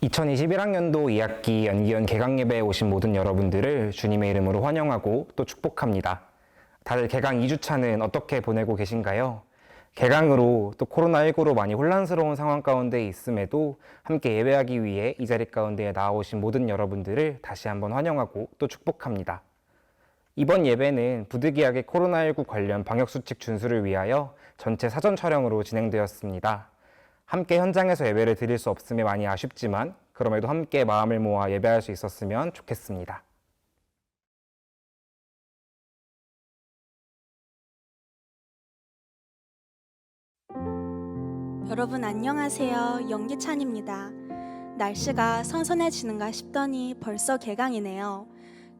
2021학년도 2학기 연기원 개강예배에 오신 모든 여러분들을 주님의 이름으로 환영하고 또 축복합니다. 다들 개강 2주차는 어떻게 보내고 계신가요? 개강으로 또 코로나19로 많이 혼란스러운 상황 가운데 있음에도 함께 예배하기 위해 이 자리 가운데에 나와오신 모든 여러분들을 다시 한번 환영하고 또 축복합니다. 이번 예배는 부득이하게 코로나19 관련 방역수칙 준수를 위하여 전체 사전 촬영으로 진행되었습니다. 함께 현장에서 예배를 드릴 수 없음에 많이 아쉽지만 그럼에도 함께 마음을 모아 예배할 수 있었으면 좋겠습니다. 여러분 안녕하세요. 영기찬입니다. 날씨가 선선해지는가 싶더니 벌써 개강이네요.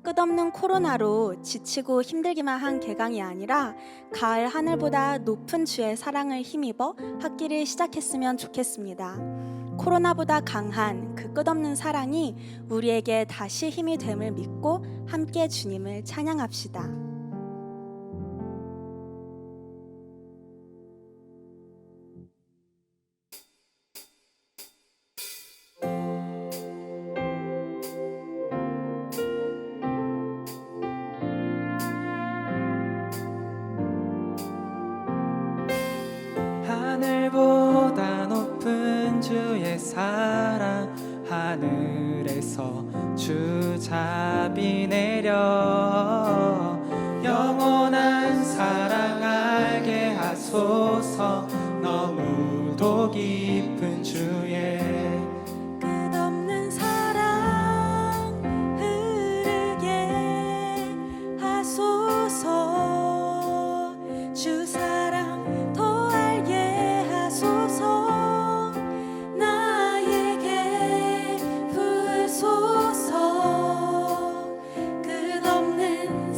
끝없는 코로나로 지치고 힘들기만 한 개강이 아니라 가을 하늘보다 높은 주의 사랑을 힘입어 학기를 시작했으면 좋겠습니다. 코로나보다 강한 그 끝없는 사랑이 우리에게 다시 힘이 됨을 믿고 함께 주님을 찬양합시다. 하늘보다 높은 주의 사랑 하늘에서 주잡이 내려 영원한 사랑 알게 하소서. 너무도 깊은 주의 끝없는 사랑 흐르게 하소서. 주 사랑 더 알게 하소서. 나에게 부으소서. 끝없는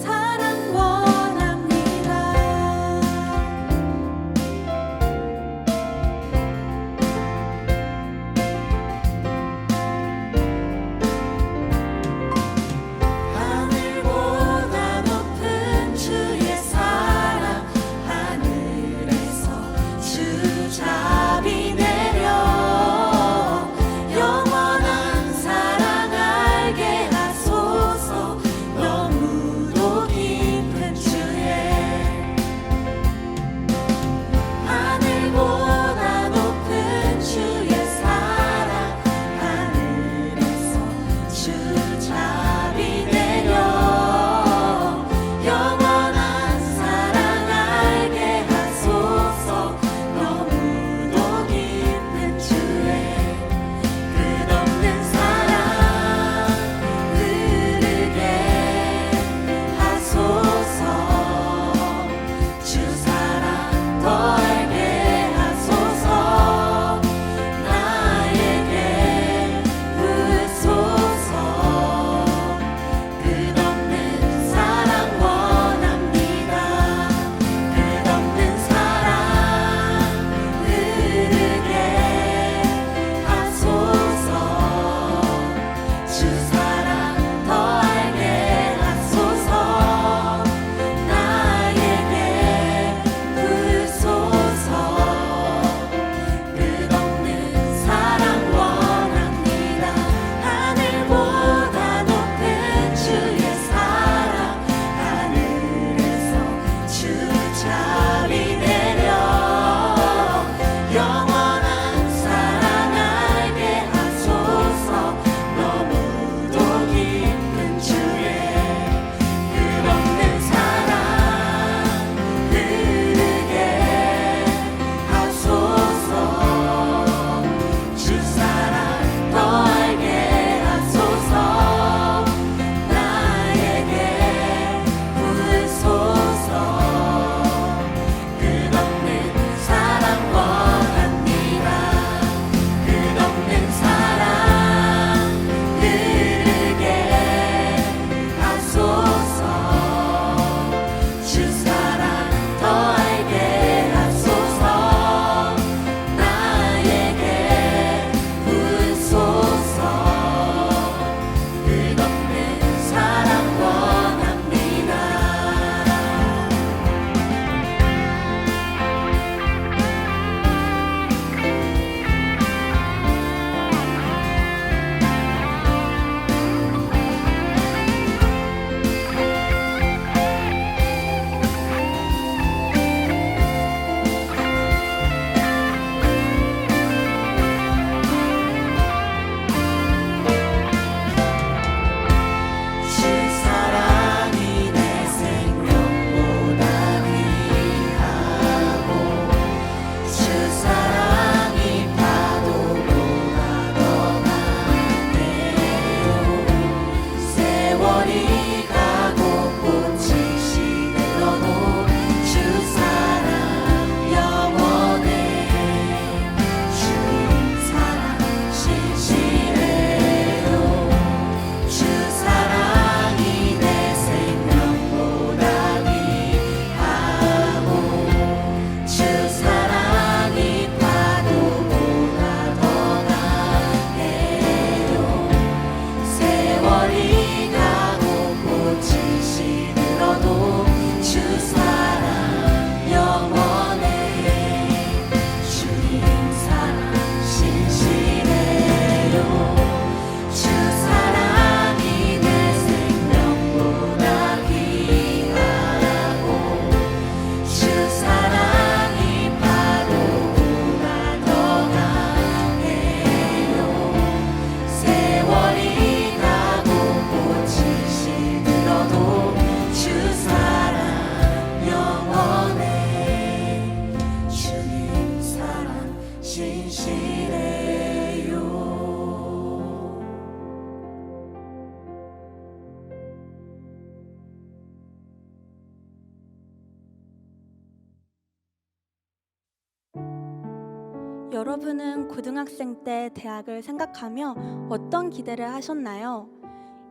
여러분은 고등학생 때 대학을 생각하며 어떤 기대를 하셨나요?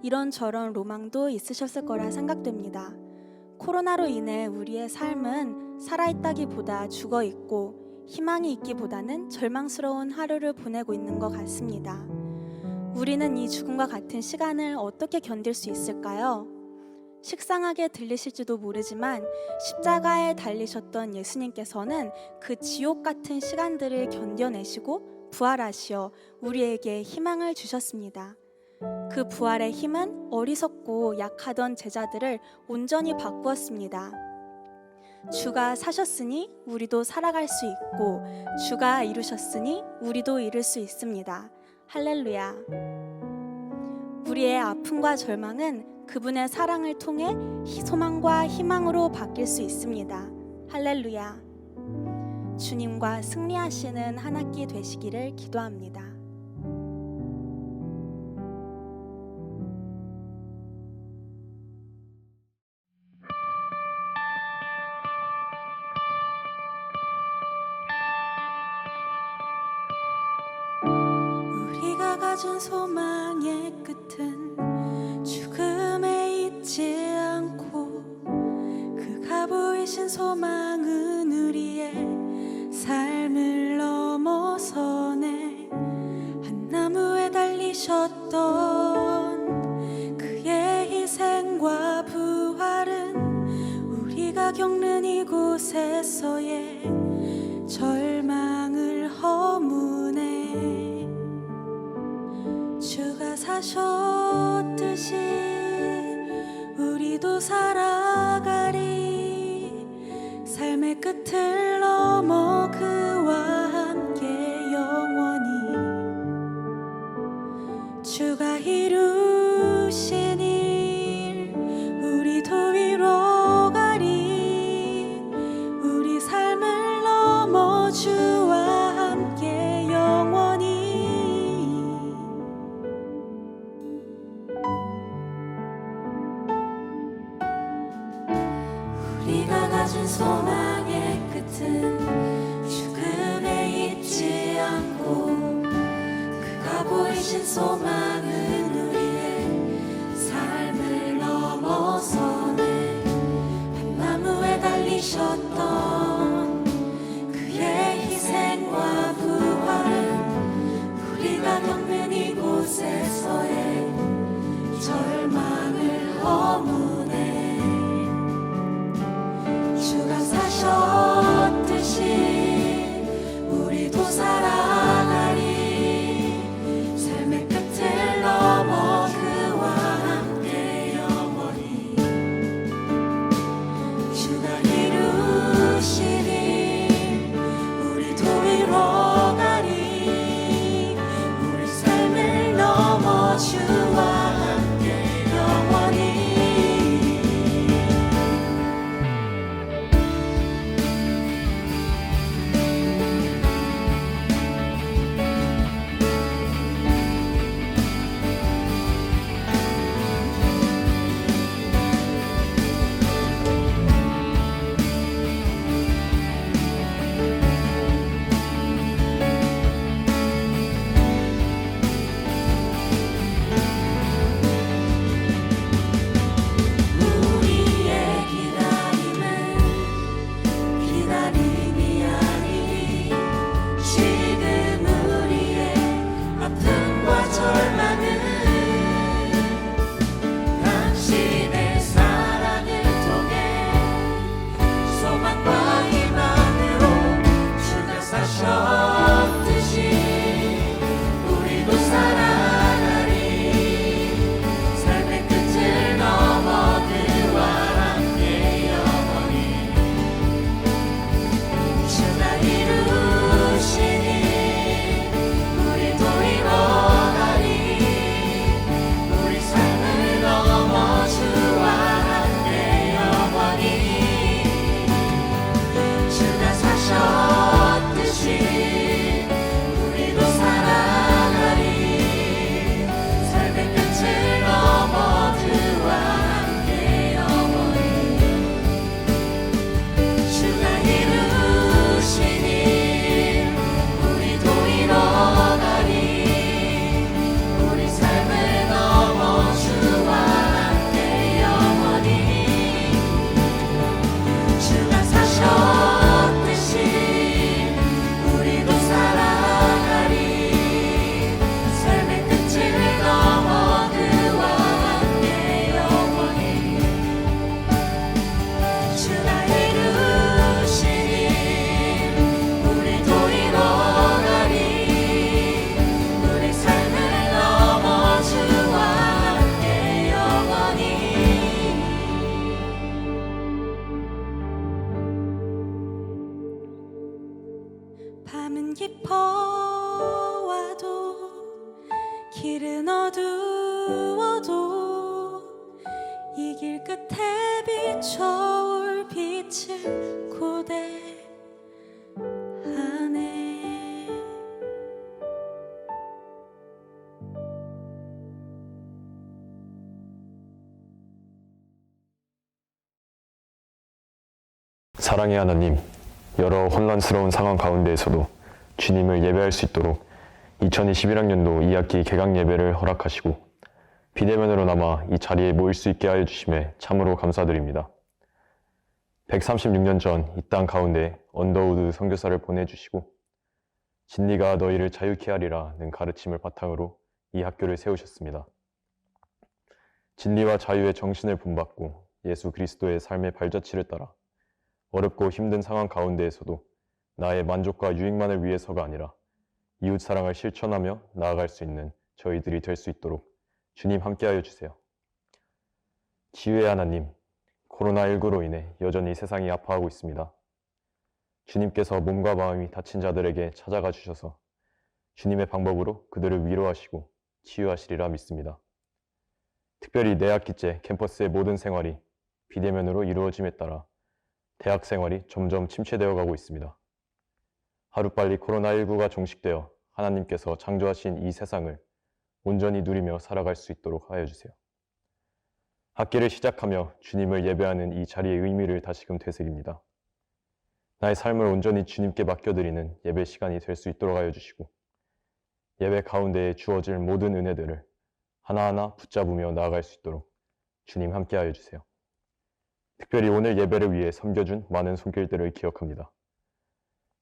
이런저런 로망도 있으셨을 거라 생각됩니다. 코로나로 인해 우리의 삶은 살아있다기보다 죽어있고 희망이 있기보다는 절망스러운 하루를 보내고 있는 것 같습니다. 우리는 이 죽음과 같은 시간을 어떻게 견딜 수 있을까요? 식상하게 들리실지도 모르지만 십자가에 달리셨던 예수님께서는 그 지옥 같은 시간들을 견뎌내시고 부활하시어 우리에게 희망을 주셨습니다. 그 부활의 힘은 어리석고 약하던 제자들을 온전히 바꾸었습니다. 주가 사셨으니 우리도 살아갈 수 있고 주가 이루셨으니 우리도 이룰 수 있습니다. 할렐루야. 우리의 아픔과 절망은 그분의 사랑을 통해 소망과 희망으로 바뀔 수 있습니다. 할렐루야. 주님과 승리하시는 한 학기 되시기를 기도합니다. 우리가 가진 소망의 끝은 죽음에 있지 않고 그가 보이신 소망은 우리의 삶을 넘어서네. 한 나무에 달리셨던 그의 희생과 부활은 우리가 겪는 이곳에서의 절망을 허무네. 주가 사셨듯이 우리도 살아가리. 삶의 끝을 넘어 그와 함께 영원히 주가 이루신 일 우리도 이뤄가리. 우리 삶을 넘어 주와 함께 영원히. 우리가 가진 소망의 끝은 죽음에 있지 않고 그가 보이신 소망은 우리의 삶을 넘어서네. 한 나무에 달리셨던 그의 희생과 부활은 우리가 겪는 이곳에서의 절망을 허무네. 주가 사셨듯이 우리도 살아가리. 삶의 끝을 넘어 길은 어두워도 이 길 끝에 비춰올 빛을 고대하네. 사랑의 하나님, 여러 혼란스러운 상황 가운데에서도 주님을 예배할 수 있도록 2021학년도 2학기 개강 예배를 허락하시고 비대면으로나마 이 자리에 모일 수 있게 하여 주심에 참으로 감사드립니다. 136년 전 이 땅 가운데 언더우드 선교사를 보내주시고 진리가 너희를 자유케 하리라는 가르침을 바탕으로 이 학교를 세우셨습니다. 진리와 자유의 정신을 본받고 예수 그리스도의 삶의 발자취를 따라 어렵고 힘든 상황 가운데에서도 나의 만족과 유익만을 위해서가 아니라 이웃 사랑을 실천하며 나아갈 수 있는 저희들이 될 수 있도록 주님 함께하여 주세요. 지유의 하나님, 코로나19로 인해 여전히 세상이 아파하고 있습니다. 주님께서 몸과 마음이 다친 자들에게 찾아가 주셔서 주님의 방법으로 그들을 위로하시고 치유하시리라 믿습니다. 특별히 내 학기째 캠퍼스의 모든 생활이 비대면으로 이루어짐에 따라 대학 생활이 점점 침체되어 가고 있습니다. 하루빨리 코로나19가 종식되어 하나님께서 창조하신 이 세상을 온전히 누리며 살아갈 수 있도록 하여 주세요. 학기를 시작하며 주님을 예배하는 이 자리의 의미를 다시금 되새깁니다. 나의 삶을 온전히 주님께 맡겨드리는 예배 시간이 될 수 있도록 하여 주시고 예배 가운데에 주어질 모든 은혜들을 하나하나 붙잡으며 나아갈 수 있도록 주님 함께 하여 주세요. 특별히 오늘 예배를 위해 섬겨준 많은 손길들을 기억합니다.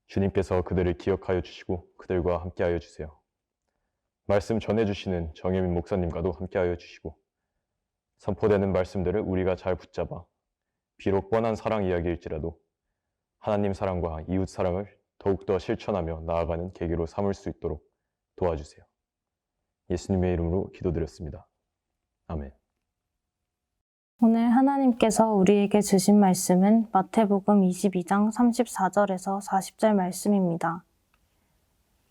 주님께서 그들을 기억하여 주시고 그들과 함께 하여 주세요. 말씀 전해주시는 정혜민 목사님과도 함께 하여 주시고 선포되는 말씀들을 우리가 잘 붙잡아 비록 뻔한 사랑 이야기일지라도 하나님 사랑과 이웃 사랑을 더욱더 실천하며 나아가는 계기로 삼을 수 있도록 도와주세요. 예수님의 이름으로 기도드렸습니다. 아멘. 오늘 하나님께서 우리에게 주신 말씀은 마태복음 22장 34절에서 40절 말씀입니다.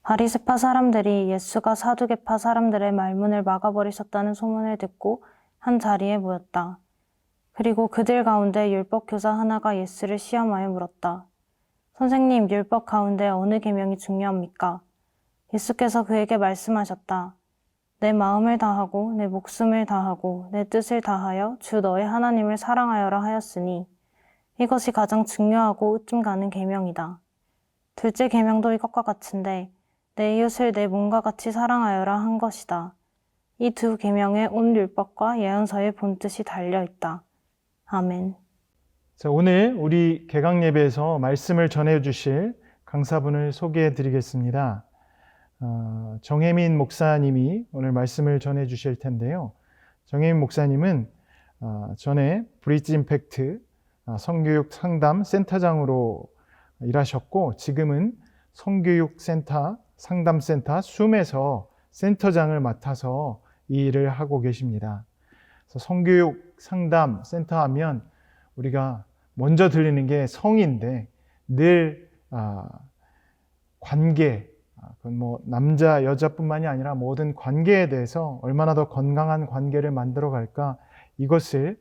바리새파 사람들이 예수가 사두개파 사람들의 말문을 막아버리셨다는 소문을 듣고 한 자리에 모였다. 그리고 그들 가운데 율법 교사 하나가 예수를 시험하여 물었다. 선생님, 율법 가운데 어느 계명이 중요합니까? 예수께서 그에게 말씀하셨다. 내 마음을 다하고 내 목숨을 다하고 내 뜻을 다하여 주 너의 하나님을 사랑하여라 하였으니 이것이 가장 중요하고 으뜸 가는 계명이다. 둘째 계명도 이것과 같은데 내 이웃을 내 몸과 같이 사랑하여라 한 것이다. 이 두 계명에 온 율법과 예언서의 본뜻이 달려있다. 아멘. 자, 오늘 우리 개강 예배에서 말씀을 전해 주실 강사분을 소개해 드리겠습니다. 정혜민 목사님이 오늘 말씀을 전해 주실 텐데요. 정혜민 목사님은 전에 브릿지 임팩트 성교육 상담 센터장으로 일하셨고 지금은 성교육 센터 상담센터 숨에서 센터장을 맡아서 이 일을 하고 계십니다. 그래서 성교육 상담 센터 하면 우리가 먼저 들리는 게 성인데 늘 관계, 그건 뭐 남자 여자뿐만이 아니라 모든 관계에 대해서 얼마나 더 건강한 관계를 만들어 갈까 이것을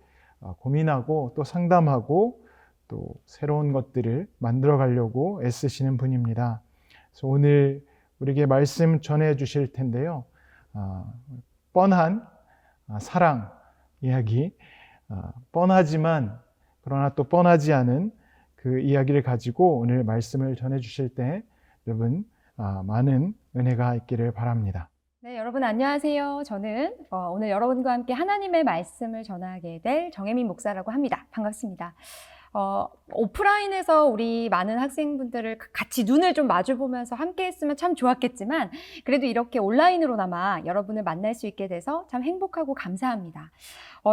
고민하고 또 상담하고 또 새로운 것들을 만들어 가려고 애쓰시는 분입니다. 그래서 오늘 우리에게 말씀 전해 주실 텐데요. 뻔한 사랑 이야기, 뻔하지만 그러나 또 뻔하지 않은 그 이야기를 가지고 오늘 말씀을 전해 주실 때 여러분 많은 은혜가 있기를 바랍니다. 네, 여러분 안녕하세요. 저는 오늘 여러분과 함께 하나님의 말씀을 전하게 될 정혜민 목사라고 합니다. 반갑습니다. 오프라인에서 우리 많은 학생분들을 같이 눈을 좀 마주 보면서 함께 했으면 참 좋았겠지만 그래도 이렇게 온라인으로나마 여러분을 만날 수 있게 돼서 참 행복하고 감사합니다.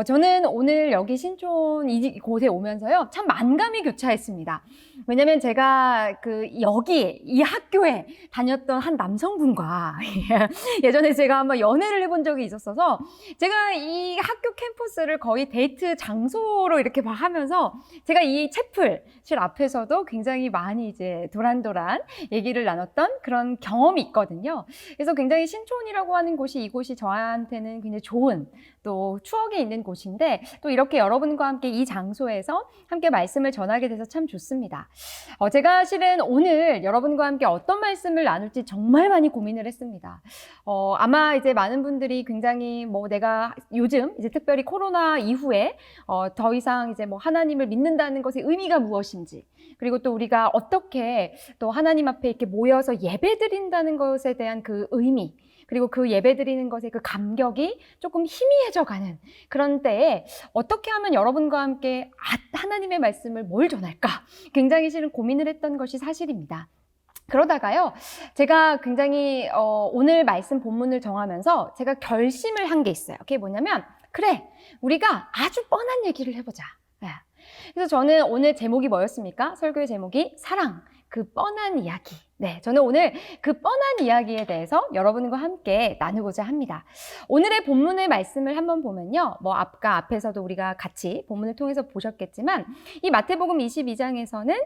저는 오늘 여기 신촌 이곳에 오면서요, 참 만감이 교차했습니다. 왜냐면 제가 여기, 이 학교에 다녔던 한 남성분과 예전에 제가 한번 연애를 해본 적이 있었어서 제가 이 학교 캠퍼스를 거의 데이트 장소로 이렇게 하면서 제가 이 채플실 앞에서도 굉장히 많이 이제 도란도란 얘기를 나눴던 그런 경험이 있거든요. 그래서 굉장히 신촌이라고 하는 곳이 이곳이 저한테는 굉장히 좋은 또 추억이 있는 곳인데 또 이렇게 여러분과 함께 이 장소에서 함께 말씀을 전하게 돼서 참 좋습니다. 제가 실은 오늘 여러분과 함께 어떤 말씀을 나눌지 정말 많이 고민을 했습니다. 아마 이제 많은 분들이 굉장히 뭐 내가 요즘 이제 특별히 코로나 이후에 더 이상 이제 뭐 하나님을 믿는다는 것의 의미가 무엇인지, 그리고 또 우리가 어떻게 또 하나님 앞에 이렇게 모여서 예배 드린다는 것에 대한 그 의미, 그리고 그 예배 드리는 것의 그 감격이 조금 희미해져 가는 그런 때에 어떻게 하면 여러분과 함께 하나님의 말씀을 뭘 전할까 굉장히 실은 고민을 했던 것이 사실입니다. 그러다가요, 제가 굉장히 오늘 말씀 본문을 정하면서 제가 결심을 한 게 있어요. 그게 뭐냐면, 그래, 우리가 아주 뻔한 얘기를 해보자. 네. 그래서 저는 오늘 제목이 뭐였습니까? 설교의 제목이 사랑, 그 뻔한 이야기. 네, 저는 오늘 그 뻔한 이야기에 대해서 여러분과 함께 나누고자 합니다. 오늘의 본문의 말씀을 한번 보면요, 뭐 아까 앞에서도 우리가 같이 본문을 통해서 보셨겠지만 이 마태복음 22장에서는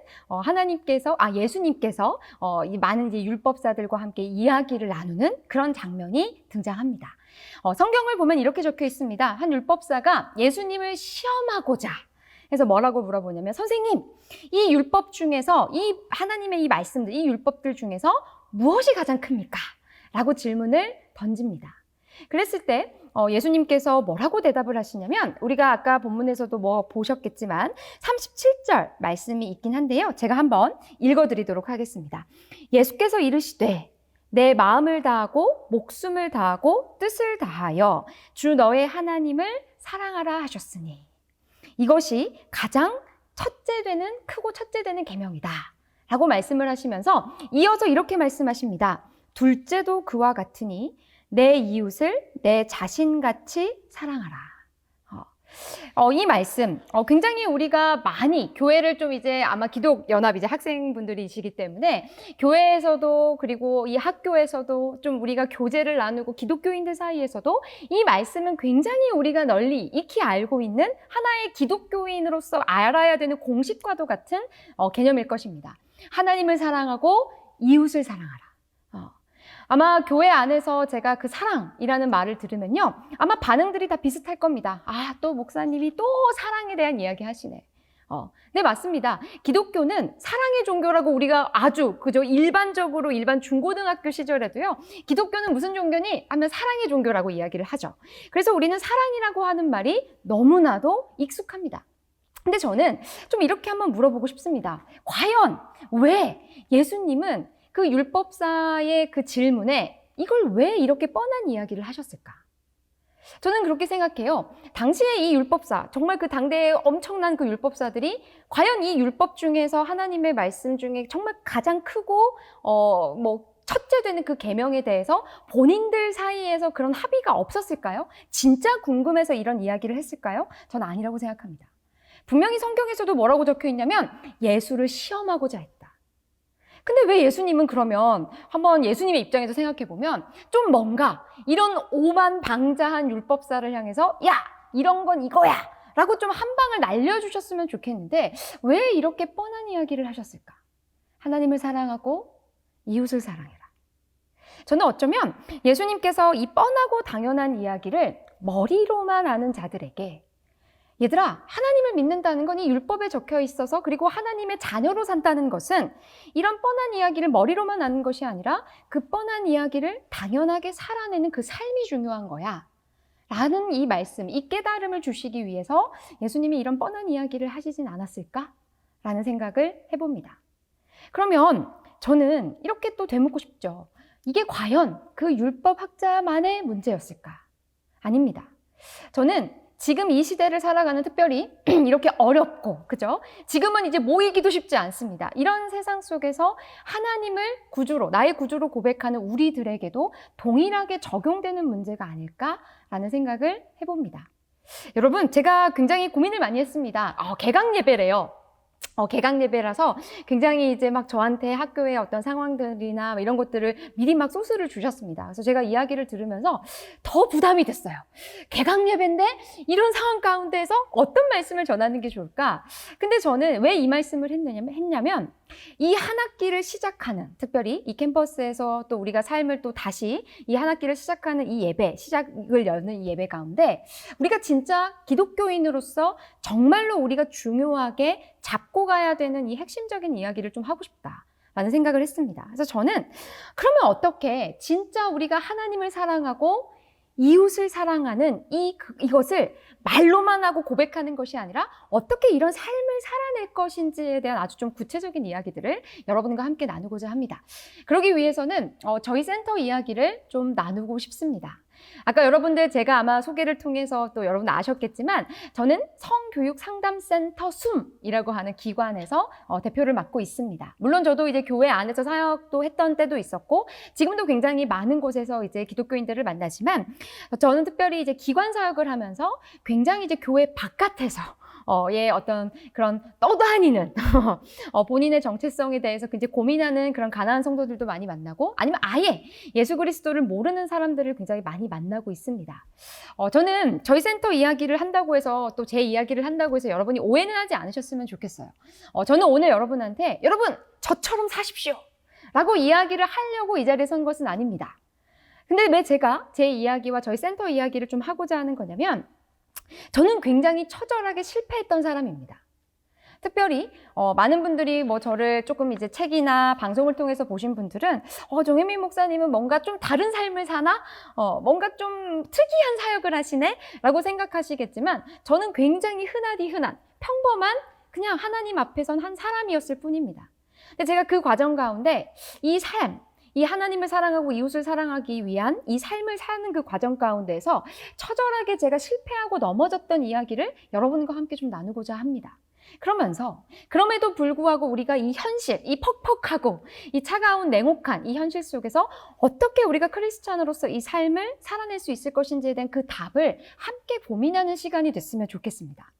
예수님께서 이 많은 이제 율법사들과 함께 이야기를 나누는 그런 장면이 등장합니다. 성경을 보면 이렇게 적혀 있습니다. 한 율법사가 예수님을 시험하고자 해서 뭐라고 물어보냐면, 선생님, 이 율법 중에서 이 하나님의 이 말씀들, 이 율법들 중에서 무엇이 가장 큽니까? 라고 질문을 던집니다. 그랬을 때 예수님께서 뭐라고 대답을 하시냐면, 우리가 아까 본문에서도 뭐 보셨겠지만 37절 말씀이 있긴 한데요. 제가 한번 읽어드리도록 하겠습니다. 예수께서 이르시되 내 마음을 다하고 목숨을 다하고 뜻을 다하여 주 너의 하나님을 사랑하라 하셨으니 이것이 가장 크고 첫째 되는 계명이다 라고 말씀을 하시면서 이어서 이렇게 말씀하십니다. 둘째도 그와 같으니 내 이웃을 내 자신같이 사랑하라. 이 말씀 굉장히 우리가 많이 교회를 좀 이제 아마 기독연합 이제 학생분들이시기 때문에 교회에서도 그리고 이 학교에서도 좀 우리가 교제를 나누고 기독교인들 사이에서도 이 말씀은 굉장히 우리가 널리 익히 알고 있는 하나의 기독교인으로서 알아야 되는 공식과도 같은 개념일 것입니다. 하나님을 사랑하고 이웃을 사랑하라. 아마 교회 안에서 제가 그 사랑이라는 말을 들으면요, 아마 반응들이 다 비슷할 겁니다. 또 목사님이 또 사랑에 대한 이야기 하시네. 네, 맞습니다. 기독교는 사랑의 종교라고 우리가 아주 일반적으로 일반 중고등학교 시절에도요, 기독교는 무슨 종교니? 하면 사랑의 종교라고 이야기를 하죠. 그래서 우리는 사랑이라고 하는 말이 너무나도 익숙합니다. 근데 저는 좀 이렇게 한번 물어보고 싶습니다. 과연 왜 예수님은 그 율법사의 그 질문에 이걸 왜 이렇게 뻔한 이야기를 하셨을까? 저는 그렇게 생각해요. 당시에 이 율법사, 정말 그 당대의 엄청난 그 율법사들이 과연 이 율법 중에서 하나님의 말씀 중에 정말 가장 크고 첫째 되는 그 계명에 대해서 본인들 사이에서 그런 합의가 없었을까요? 진짜 궁금해서 이런 이야기를 했을까요? 전 아니라고 생각합니다. 분명히 성경에서도 뭐라고 적혀 있냐면 예수를 시험하고자 했다. 근데 왜 예수님은 그러면 한번 예수님의 입장에서 생각해 보면 좀 뭔가 이런 오만방자한 율법사를 향해서 야, 이런 건 이거야 라고 좀 한 방을 날려주셨으면 좋겠는데 왜 이렇게 뻔한 이야기를 하셨을까? 하나님을 사랑하고 이웃을 사랑해라. 저는 어쩌면 예수님께서 이 뻔하고 당연한 이야기를 머리로만 아는 자들에게, 얘들아, 하나님을 믿는다는 건 이 율법에 적혀 있어서, 그리고 하나님의 자녀로 산다는 것은 이런 뻔한 이야기를 머리로만 아는 것이 아니라 그 뻔한 이야기를 당연하게 살아내는 그 삶이 중요한 거야 라는 이 말씀, 이 깨달음을 주시기 위해서 예수님이 이런 뻔한 이야기를 하시진 않았을까? 라는 생각을 해봅니다. 그러면 저는 이렇게 또 되묻고 싶죠. 이게 과연 그 율법학자만의 문제였을까? 아닙니다. 저는 지금 이 시대를 살아가는, 특별히 이렇게 어렵고, 그죠? 지금은 이제 모이기도 쉽지 않습니다. 이런 세상 속에서 하나님을 구주로, 나의 구주로 고백하는 우리들에게도 동일하게 적용되는 문제가 아닐까라는 생각을 해봅니다. 여러분, 제가 굉장히 고민을 많이 했습니다. 개강 예배래요. 개강 예배라서 굉장히 이제 막 저한테 학교의 어떤 상황들이나 이런 것들을 미리 막 소스를 주셨습니다. 그래서 제가 이야기를 들으면서 더 부담이 됐어요. 개강 예배인데 이런 상황 가운데에서 어떤 말씀을 전하는 게 좋을까? 근데 저는 왜 이 말씀을 했냐면 이 한 학기를 시작하는, 특별히 이 캠퍼스에서 또 우리가 삶을 또 다시 이 한 학기를 시작하는 이 예배, 시작을 여는 이 예배 가운데 우리가 진짜 기독교인으로서 정말로 우리가 중요하게 잡고 가야 되는 이 핵심적인 이야기를 좀 하고 싶다라는 생각을 했습니다. 그래서 저는 그러면 어떻게 진짜 우리가 하나님을 사랑하고 이웃을 사랑하는 이것을 말로만 하고 고백하는 것이 아니라 어떻게 이런 삶을 살아낼 것인지에 대한 아주 좀 구체적인 이야기들을 여러분과 함께 나누고자 합니다. 그러기 위해서는 저희 센터 이야기를 좀 나누고 싶습니다. 아까 여러분들 제가 아마 소개를 통해서 또 여러분 아셨겠지만 저는 성교육상담센터 숨이라고 하는 기관에서 대표를 맡고 있습니다. 물론 저도 이제 교회 안에서 사역도 했던 때도 있었고 지금도 굉장히 많은 곳에서 이제 기독교인들을 만나지만 저는 특별히 이제 기관 사역을 하면서 굉장히 이제 교회 바깥에서 의 어떤 그런 떠다니는 본인의 정체성에 대해서 굉장히 고민하는 그런 가난한 성도들도 많이 만나고 아니면 아예 예수 그리스도를 모르는 사람들을 굉장히 많이 만나고 있습니다. 저는 저희 센터 이야기를 한다고 해서 또 제 이야기를 한다고 해서 여러분이 오해는 하지 않으셨으면 좋겠어요. 저는 오늘 여러분한테 여러분 저처럼 사십시오 라고 이야기를 하려고 이 자리에 선 것은 아닙니다. 근데 왜 제가 제 이야기와 저희 센터 이야기를 좀 하고자 하는 거냐면 저는 굉장히 처절하게 실패했던 사람입니다. 특별히 많은 분들이 뭐 저를 조금 이제 책이나 방송을 통해서 보신 분들은 정혜민 목사님은 뭔가 좀 다른 삶을 사나? 뭔가 좀 특이한 사역을 하시네? 라고 생각하시겠지만 저는 굉장히 흔한 평범한 그냥 하나님 앞에 선 한 사람이었을 뿐입니다. 근데 제가 그 과정 가운데 이 삶, 이 하나님을 사랑하고 이웃을 사랑하기 위한 이 삶을 사는 그 과정 가운데에서 처절하게 제가 실패하고 넘어졌던 이야기를 여러분과 함께 좀 나누고자 합니다. 그러면서 그럼에도 불구하고 우리가 이 현실, 이 퍽퍽하고 이 차가운 냉혹한 이 현실 속에서 어떻게 우리가 크리스찬으로서 이 삶을 살아낼 수 있을 것인지에 대한 그 답을 함께 고민하는 시간이 됐으면 좋겠습니다.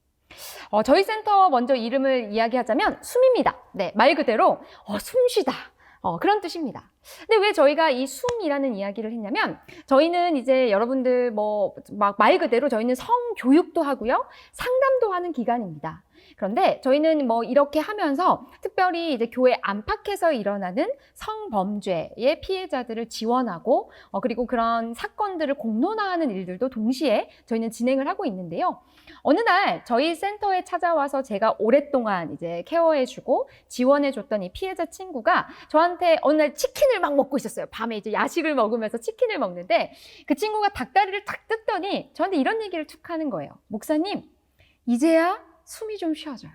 저희 센터 먼저 이름을 이야기하자면 숨입니다. 네, 말 그대로 숨쉬다. 그런 뜻입니다. 근데 왜 저희가 이 숨이라는 이야기를 했냐면 저희는 이제 여러분들 막 말 그대로 저희는 성교육도 하고요. 상담도 하는 기관입니다. 그런데 저희는 이렇게 하면서 특별히 이제 교회 안팎에서 일어나는 성범죄의 피해자들을 지원하고 그리고 그런 사건들을 공론화하는 일들도 동시에 저희는 진행을 하고 있는데요. 어느 날 저희 센터에 찾아와서 제가 오랫동안 이제 케어해주고 지원해줬던 이 피해자 친구가 저한테 어느 날 치킨을 막 먹고 있었어요. 밤에 이제 야식을 먹으면서 치킨을 먹는데 그 친구가 닭다리를 탁 뜯더니 저한테 이런 얘기를 툭 하는 거예요. 목사님, 이제야 숨이 좀 쉬어져요.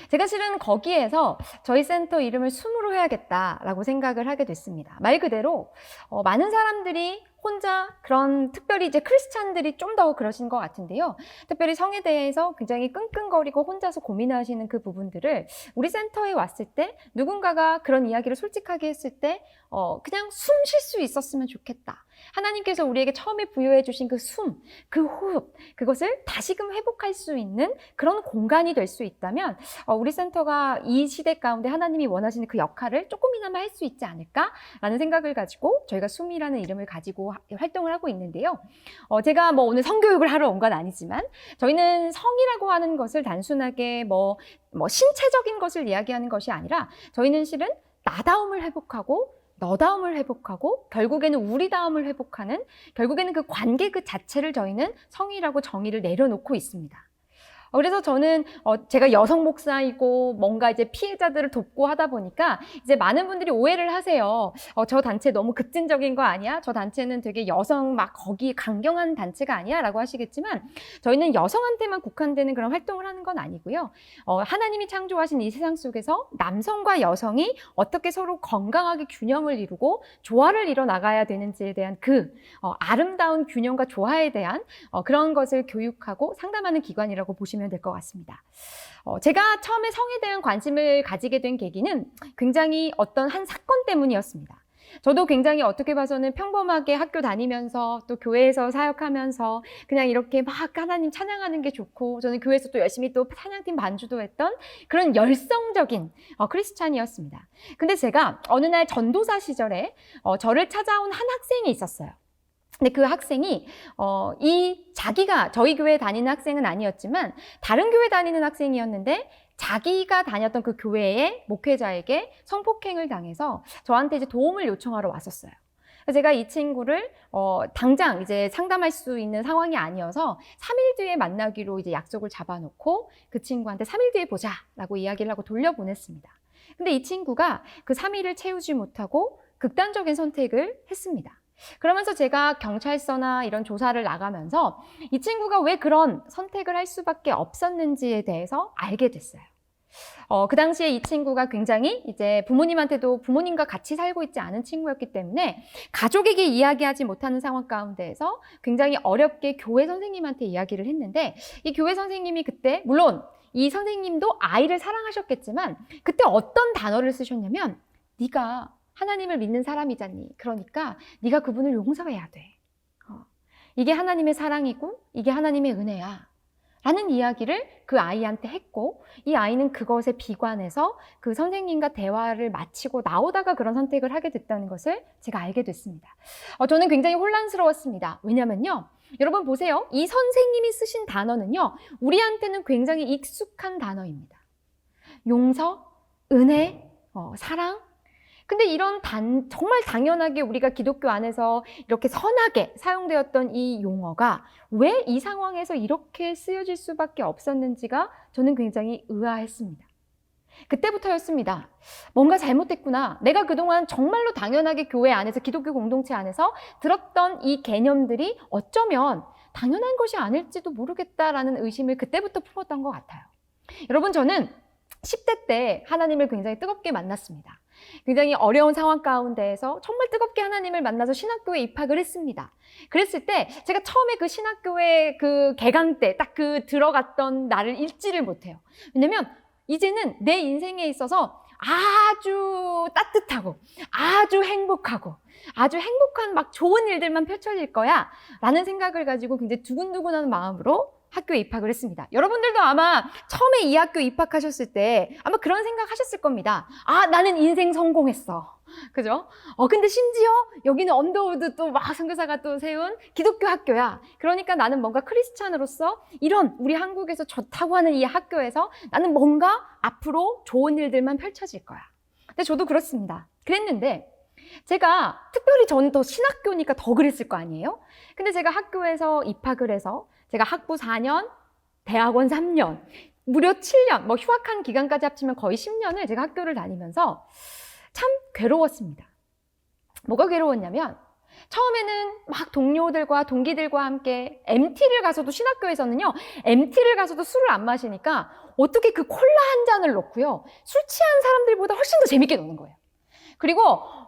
제가 실은 거기에서 저희 센터 이름을 숨으로 해야겠다라고 생각을 하게 됐습니다. 말 그대로 많은 사람들이 혼자 그런 특별히 이제 크리스찬들이 좀 더 그러신 것 같은데요. 특별히 성에 대해서 굉장히 끙끙거리고 혼자서 고민하시는 그 부분들을 우리 센터에 왔을 때 누군가가 그런 이야기를 솔직하게 했을 때 그냥 숨 쉴 수 있었으면 좋겠다. 하나님께서 우리에게 처음에 부여해 주신 그 숨, 그 호흡, 그것을 다시금 회복할 수 있는 그런 공간이 될 수 있다면 우리 센터가 이 시대 가운데 하나님이 원하시는 그 역할을 조금이나마 할 수 있지 않을까라는 생각을 가지고 저희가 숨이라는 이름을 가지고 활동을 하고 있는데요. 제가 오늘 성교육을 하러 온 건 아니지만 저희는 성이라고 하는 것을 단순하게 신체적인 것을 이야기하는 것이 아니라 저희는 실은 나다움을 회복하고 너다움을 회복하고 결국에는 우리다움을 회복하는 결국에는 그 관계 그 자체를 저희는 성이라고 정의를 내려놓고 있습니다. 그래서 저는 제가 여성 목사이고 뭔가 이제 피해자들을 돕고 하다 보니까 이제 많은 분들이 오해를 하세요. 저 단체 너무 급진적인 거 아니야? 저 단체는 되게 여성 막 거기 강경한 단체가 아니야? 라고 하시겠지만 저희는 여성한테만 국한되는 그런 활동을 하는 건 아니고요. 하나님이 창조하신 이 세상 속에서 남성과 여성이 어떻게 서로 건강하게 균형을 이루고 조화를 이뤄 나가야 되는지에 대한 그 아름다운 균형과 조화에 대한 그런 것을 교육하고 상담하는 기관이라고 보시면 될 것 같습니다. 제가 처음에 성에 대한 관심을 가지게 된 계기는 굉장히 어떤 한 사건 때문이었습니다. 저도 굉장히 어떻게 봐서는 평범하게 학교 다니면서 또 교회에서 사역하면서 그냥 이렇게 막 하나님 찬양하는 게 좋고, 저는 교회에서 또 열심히 또 찬양팀 반주도 했던 그런 열성적인 크리스찬이었습니다. 근데 제가 어느 날 전도사 시절에 저를 찾아온 한 학생이 있었어요. 근데 그 학생이 자기가 저희 교회에 다니는 학생은 아니었지만 다른 교회 다니는 학생이었는데, 자기가 다녔던 그 교회의 목회자에게 성폭행을 당해서 저한테 이제 도움을 요청하러 왔었어요. 그래서 제가 이 친구를 당장 이제 상담할 수 있는 상황이 아니어서 3일 뒤에 만나기로 이제 약속을 잡아놓고 그 친구한테 3일 뒤에 보자라고 이야기를 하고 돌려보냈습니다. 근데 이 친구가 그 3일을 채우지 못하고 극단적인 선택을 했습니다. 그러면서 제가 경찰서나 이런 조사를 나가면서 이 친구가 왜 그런 선택을 할 수밖에 없었는지에 대해서 알게 됐어요. 그 당시에 이 친구가 굉장히 이제 부모님과 같이 살고 있지 않은 친구였기 때문에 가족에게 이야기하지 못하는 상황 가운데에서 굉장히 어렵게 교회 선생님한테 이야기를 했는데, 이 교회 선생님이 그때, 물론 이 선생님도 아이를 사랑하셨겠지만 그때 어떤 단어를 쓰셨냐면, 네가 하나님을 믿는 사람이잖니. 그러니까 네가 그분을 용서해야 돼. 이게 하나님의 사랑이고 이게 하나님의 은혜야. 라는 이야기를 그 아이한테 했고, 이 아이는 그것에 비관해서 그 선생님과 대화를 마치고 나오다가 그런 선택을 하게 됐다는 것을 제가 알게 됐습니다. 저는 굉장히 혼란스러웠습니다. 왜냐면요, 여러분 보세요. 이 선생님이 쓰신 단어는요, 우리한테는 굉장히 익숙한 단어입니다. 용서, 은혜, 사랑. 근데 이런 정말 당연하게 우리가 기독교 안에서 이렇게 선하게 사용되었던 이 용어가 왜 이 상황에서 이렇게 쓰여질 수밖에 없었는지가 저는 굉장히 의아했습니다. 그때부터였습니다. 뭔가 잘못됐구나. 내가 그동안 정말로 당연하게 교회 안에서, 기독교 공동체 안에서 들었던 이 개념들이 어쩌면 당연한 것이 아닐지도 모르겠다라는 의심을 그때부터 품었던 것 같아요. 여러분, 저는 10대 때 하나님을 굉장히 뜨겁게 만났습니다. 굉장히 어려운 상황 가운데에서 정말 뜨겁게 하나님을 만나서 신학교에 입학을 했습니다. 그랬을 때 제가 처음에 그 신학교에 그 개강 때 딱 그 들어갔던 날을 잊지를 못해요. 왜냐면 이제는 내 인생에 있어서 아주 따뜻하고 아주 행복하고 아주 행복한 막 좋은 일들만 펼쳐질 거야 라는 생각을 가지고 굉장히 두근두근한 마음으로 학교에 입학을 했습니다. 여러분들도 아마 처음에 이 학교 입학하셨을 때 아마 그런 생각 하셨을 겁니다. 아, 나는 인생 성공했어. 그죠? 근데 심지어 여기는 언더우드 또 막 선교사가 또 세운 기독교 학교야. 그러니까 나는 뭔가 크리스찬으로서 이런 우리 한국에서 좋다고 하는 이 학교에서 나는 뭔가 앞으로 좋은 일들만 펼쳐질 거야. 근데 저도 그렇습니다. 그랬는데 제가 특별히 저는 더 신학교니까 더 그랬을 거 아니에요? 근데 제가 학교에서 입학을 해서 제가 학부 4년, 대학원 3년, 무려 7년, 뭐 휴학한 기간까지 합치면 거의 10년을 제가 학교를 다니면서 참 괴로웠습니다. 뭐가 괴로웠냐면 처음에는 막 동료들과 동기들과 함께 MT를 가서도, 신학교에서는요, MT를 가서도 술을 안 마시니까 어떻게 그 콜라 한 잔을 넣고요, 술 취한 사람들보다 훨씬 더 재밌게 노는 거예요. 그리고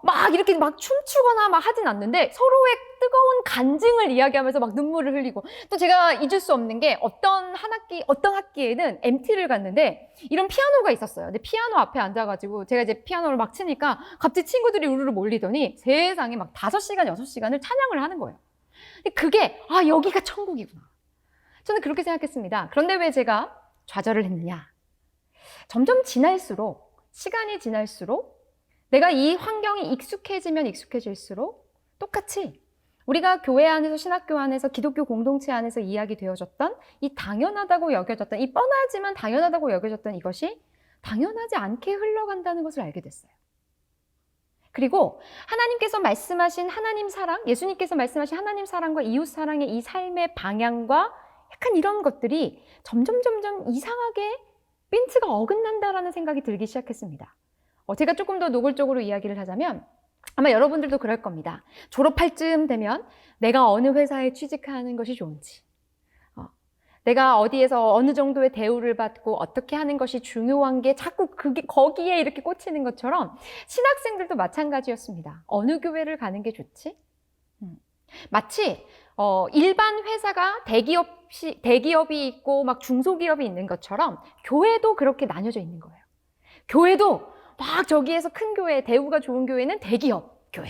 막 이렇게 막 춤추거나 막 하진 않는데 서로의 뜨거운 간증을 이야기하면서 막 눈물을 흘리고, 또 제가 잊을 수 없는 게 어떤 학기에는 MT를 갔는데 이런 피아노가 있었어요. 근데 피아노 앞에 앉아가지고 제가 이제 피아노를 막 치니까 갑자기 친구들이 우르르 몰리더니 세상에 막 5시간, 6시간을 찬양을 하는 거예요. 근데 그게 여기가 천국이구나. 저는 그렇게 생각했습니다. 그런데 왜 제가 좌절을 했느냐? 점점 시간이 지날수록 내가 이 환경이 익숙해지면 익숙해질수록 똑같이 우리가 교회 안에서, 신학교 안에서, 기독교 공동체 안에서 이야기되어졌던 이 당연하다고 여겨졌던, 이 뻔하지만 당연하다고 여겨졌던 이것이 당연하지 않게 흘러간다는 것을 알게 됐어요. 그리고 하나님께서 말씀하신 하나님 사랑, 예수님께서 말씀하신 하나님 사랑과 이웃 사랑의 이 삶의 방향과 약간 이런 것들이 점점 이상하게 핀트가 어긋난다라는 생각이 들기 시작했습니다. 제가 조금 더 노골적으로 이야기를 하자면 아마 여러분들도 그럴 겁니다. 졸업할 쯤 되면 내가 어느 회사에 취직하는 것이 좋은지, 내가 어디에서 어느 정도의 대우를 받고 어떻게 하는 것이 중요한 게 자꾸 거기에 이렇게 꽂히는 것처럼 신학생들도 마찬가지였습니다. 어느 교회를 가는 게 좋지? 마치 일반 회사가 대기업이 있고 막 중소기업이 있는 것처럼 교회도 그렇게 나뉘어져 있는 거예요. 교회도 막 저기에서 큰 교회, 대우가 좋은 교회는 대기업 교회.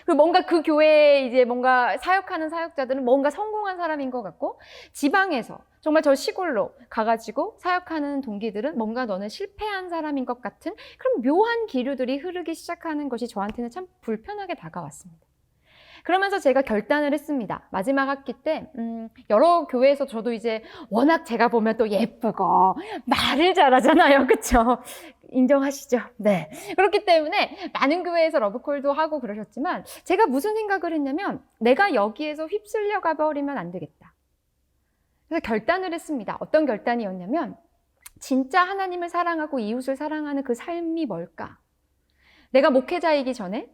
그리고 뭔가 그 교회에 이제 뭔가 사역하는 사역자들은 뭔가 성공한 사람인 것 같고, 지방에서 정말 저 시골로 가가지고 사역하는 동기들은 뭔가 너는 실패한 사람인 것 같은 그런 묘한 기류들이 흐르기 시작하는 것이 저한테는 참 불편하게 다가왔습니다. 그러면서 제가 결단을 했습니다. 마지막 학기 때 여러 교회에서 저도 이제 워낙 제가 보면 또 예쁘고 말을 잘하잖아요. 그렇죠? 인정하시죠? 네. 그렇기 때문에 많은 교회에서 러브콜도 하고 그러셨지만 제가 무슨 생각을 했냐면 내가 여기에서 휩쓸려 가버리면 안 되겠다. 그래서 결단을 했습니다. 어떤 결단이었냐면 진짜 하나님을 사랑하고 이웃을 사랑하는 그 삶이 뭘까? 내가 목회자이기 전에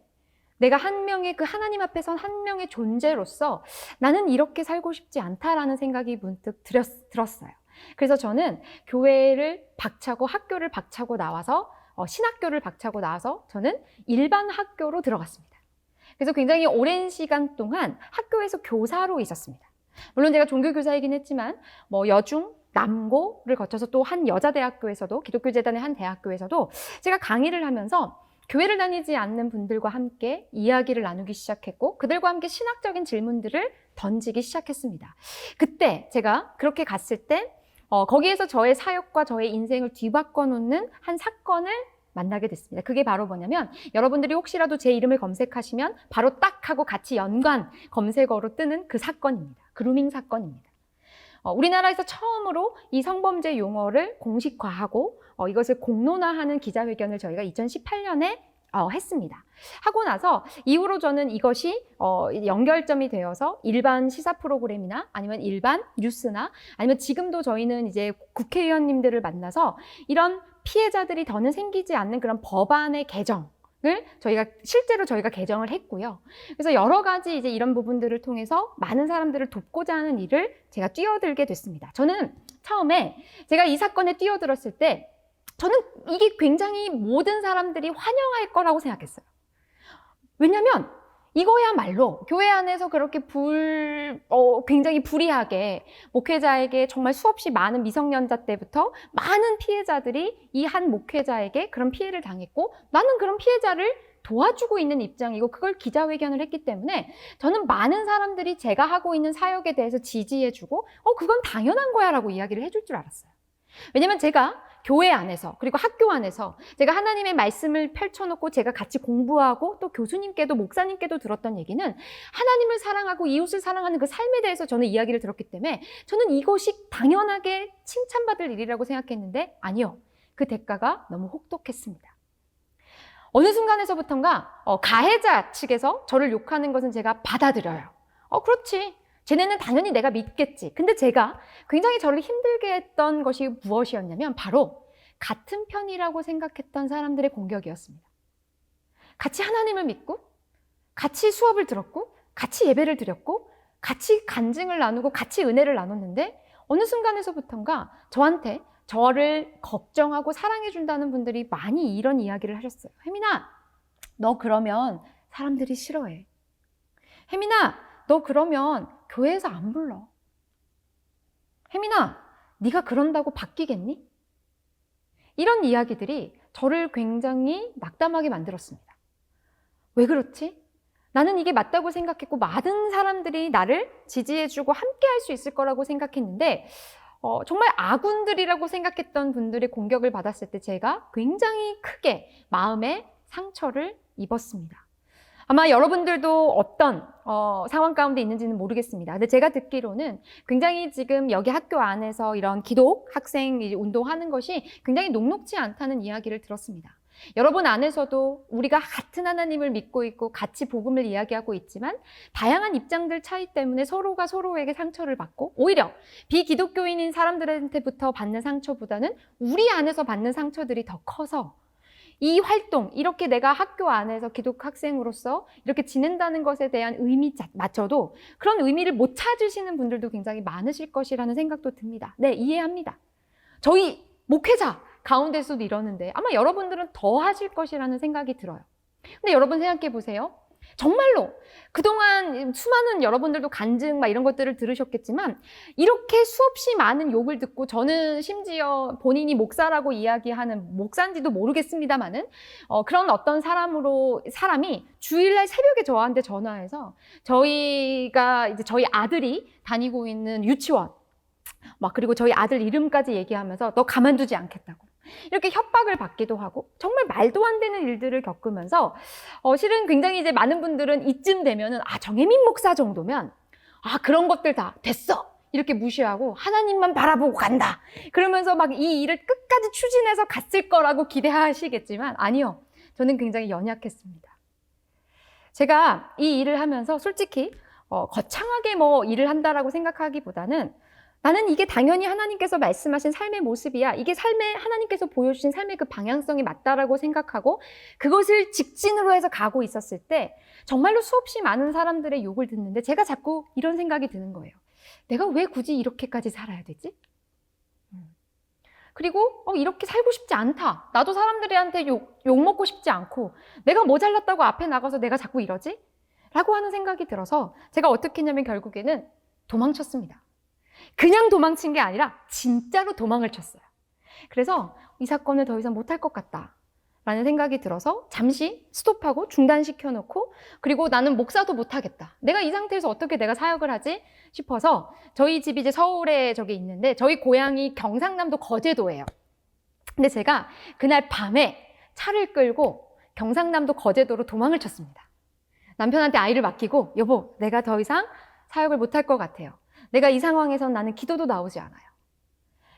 내가 한 명의 그 하나님 앞에 선 한 명의 존재로서 나는 이렇게 살고 싶지 않다라는 생각이 문득 들었어요. 그래서 저는 교회를 박차고 학교를 박차고 나와서 신학교를 박차고 나와서 저는 일반 학교로 들어갔습니다. 그래서 굉장히 오랜 시간 동안 학교에서 교사로 있었습니다. 물론 제가 종교교사이긴 했지만 뭐 여중, 남고를 거쳐서 또 한 여자대학교에서도 기독교재단의 한 대학교에서도 제가 강의를 하면서 교회를 다니지 않는 분들과 함께 이야기를 나누기 시작했고 그들과 함께 신학적인 질문들을 던지기 시작했습니다. 그때 제가 그렇게 갔을 때 거기에서 저의 사역과 저의 인생을 뒤바꿔 놓는 한 사건을 만나게 됐습니다. 그게 바로 뭐냐면 여러분들이 혹시라도 제 이름을 검색하시면 바로 딱 하고 같이 연관 검색어로 뜨는 그 사건입니다. 그루밍 사건입니다. 우리나라에서 처음으로 이 성범죄 용어를 공식화하고 이것을 공론화하는 기자회견을 저희가 2018년에 했습니다. 하고 나서 이후로 저는 이것이 연결점이 되어서 일반 시사 프로그램이나 아니면 일반 뉴스나 아니면 지금도 저희는 이제 국회의원님들을 만나서 이런 피해자들이 더는 생기지 않는 그런 법안의 개정을 실제로 저희가 개정을 했고요. 그래서 여러 가지 이제 이런 부분들을 통해서 많은 사람들을 돕고자 하는 일을 제가 뛰어들게 됐습니다. 저는 처음에 제가 이 사건에 뛰어들었을 때 저는 이게 굉장히 모든 사람들이 환영할 거라고 생각했어요. 왜냐면 이거야말로 교회 안에서 그렇게 굉장히 불이하게 목회자에게 정말 수없이 많은 미성년자 때부터 많은 피해자들이 이 한 목회자에게 그런 피해를 당했고 나는 그런 피해자를 도와주고 있는 입장이고 그걸 기자회견을 했기 때문에 저는 많은 사람들이 제가 하고 있는 사역에 대해서 지지해주고 그건 당연한 거야 라고 이야기를 해줄 줄 알았어요. 왜냐면 제가 교회 안에서 그리고 학교 안에서 제가 하나님의 말씀을 펼쳐놓고 제가 같이 공부하고 또 교수님께도 목사님께도 들었던 얘기는 하나님을 사랑하고 이웃을 사랑하는 그 삶에 대해서 저는 이야기를 들었기 때문에 저는 이것이 당연하게 칭찬받을 일이라고 생각했는데 아니요. 그 대가가 너무 혹독했습니다. 어느 순간에서부턴가 가해자 측에서 저를 욕하는 것은 제가 받아들여요. 그렇지. 쟤네는 당연히 내가 믿겠지. 근데 제가 굉장히 저를 힘들게 했던 것이 무엇이었냐면 바로 같은 편이라고 생각했던 사람들의 공격이었습니다. 같이 하나님을 믿고 같이 수업을 들었고 같이 예배를 드렸고 같이 간증을 나누고 같이 은혜를 나눴는데 어느 순간에서부턴가 저한테 저를 걱정하고 사랑해준다는 분들이 많이 이런 이야기를 하셨어요. 혜민아, 너 그러면 사람들이 싫어해. 혜민아, 너 그러면 교회에서 안 불러. 혜민아, 네가 그런다고 바뀌겠니? 이런 이야기들이 저를 굉장히 낙담하게 만들었습니다. 왜 그렇지? 나는 이게 맞다고 생각했고 많은 사람들이 나를 지지해주고 함께 할 수 있을 거라고 생각했는데 정말 아군들이라고 생각했던 분들의 공격을 받았을 때 제가 굉장히 크게 마음에 상처를 입었습니다. 아마 여러분들도 어떤 상황 가운데 있는지는 모르겠습니다. 근데 제가 듣기로는 굉장히 지금 여기 학교 안에서 이런 기독 학생 운동하는 것이 굉장히 녹록지 않다는 이야기를 들었습니다. 여러분 안에서도 우리가 같은 하나님을 믿고 있고 같이 복음을 이야기하고 있지만 다양한 입장들 차이 때문에 서로가 서로에게 상처를 받고 오히려 비기독교인인 사람들한테부터 받는 상처보다는 우리 안에서 받는 상처들이 더 커서 이 활동, 이렇게 내가 학교 안에서 기독 학생으로서 이렇게 지낸다는 것에 대한 의미마저도 그런 의미를 못 찾으시는 분들도 굉장히 많으실 것이라는 생각도 듭니다. 네, 이해합니다. 저희 목회자 가운데서도 이러는데 아마 여러분들은 더 하실 것이라는 생각이 들어요. 근데 여러분 생각해 보세요. 정말로 그동안 수많은 여러분들도 간증 막 이런 것들을 들으셨겠지만 이렇게 수없이 많은 욕을 듣고 저는 심지어 본인이 목사라고 이야기하는 목사인지도 모르겠습니다만은 그런 어떤 사람이 주일날 새벽에 저한테 전화해서 저희 아들이 다니고 있는 유치원 그리고 저희 아들 이름까지 얘기하면서 너 가만두지 않겠다고 이렇게 협박을 받기도 하고 정말 말도 안 되는 일들을 겪으면서 실은 굉장히 이제 많은 분들은 이쯤 되면은 정혜민 목사 정도면 그런 것들 다 됐어 이렇게 무시하고 하나님만 바라보고 간다 그러면서 막 이 일을 끝까지 추진해서 갔을 거라고 기대하시겠지만 아니요, 저는 굉장히 연약했습니다. 제가 이 일을 하면서 솔직히 거창하게 일을 한다라고 생각하기보다는 나는 이게 당연히 하나님께서 말씀하신 삶의 모습이야. 이게 하나님께서 보여주신 삶의 그 방향성이 맞다라고 생각하고 그것을 직진으로 해서 가고 있었을 때 정말로 수없이 많은 사람들의 욕을 듣는데 제가 자꾸 이런 생각이 드는 거예요. 내가 왜 굳이 이렇게까지 살아야 되지? 그리고 이렇게 살고 싶지 않다. 나도 사람들한테 욕 먹고 싶지 않고 내가 뭐 잘났다고 앞에 나가서 내가 자꾸 이러지? 라고 하는 생각이 들어서 제가 어떻게 했냐면 결국에는 도망쳤습니다. 그냥 도망친 게 아니라 진짜로 도망을 쳤어요. 그래서 이 사건을 더 이상 못할 것 같다라는 생각이 들어서 잠시 스톱하고 중단시켜놓고 그리고 나는 목사도 못하겠다. 내가 이 상태에서 어떻게 내가 사역을 하지 싶어서 저희 집이 이제 서울에 저기 있는데 저희 고향이 경상남도 거제도예요. 근데 제가 그날 밤에 차를 끌고 경상남도 거제도로 도망을 쳤습니다. 남편한테 아이를 맡기고 여보, 내가 더 이상 사역을 못할 것 같아요. 내가 이 상황에선 나는 기도도 나오지 않아요.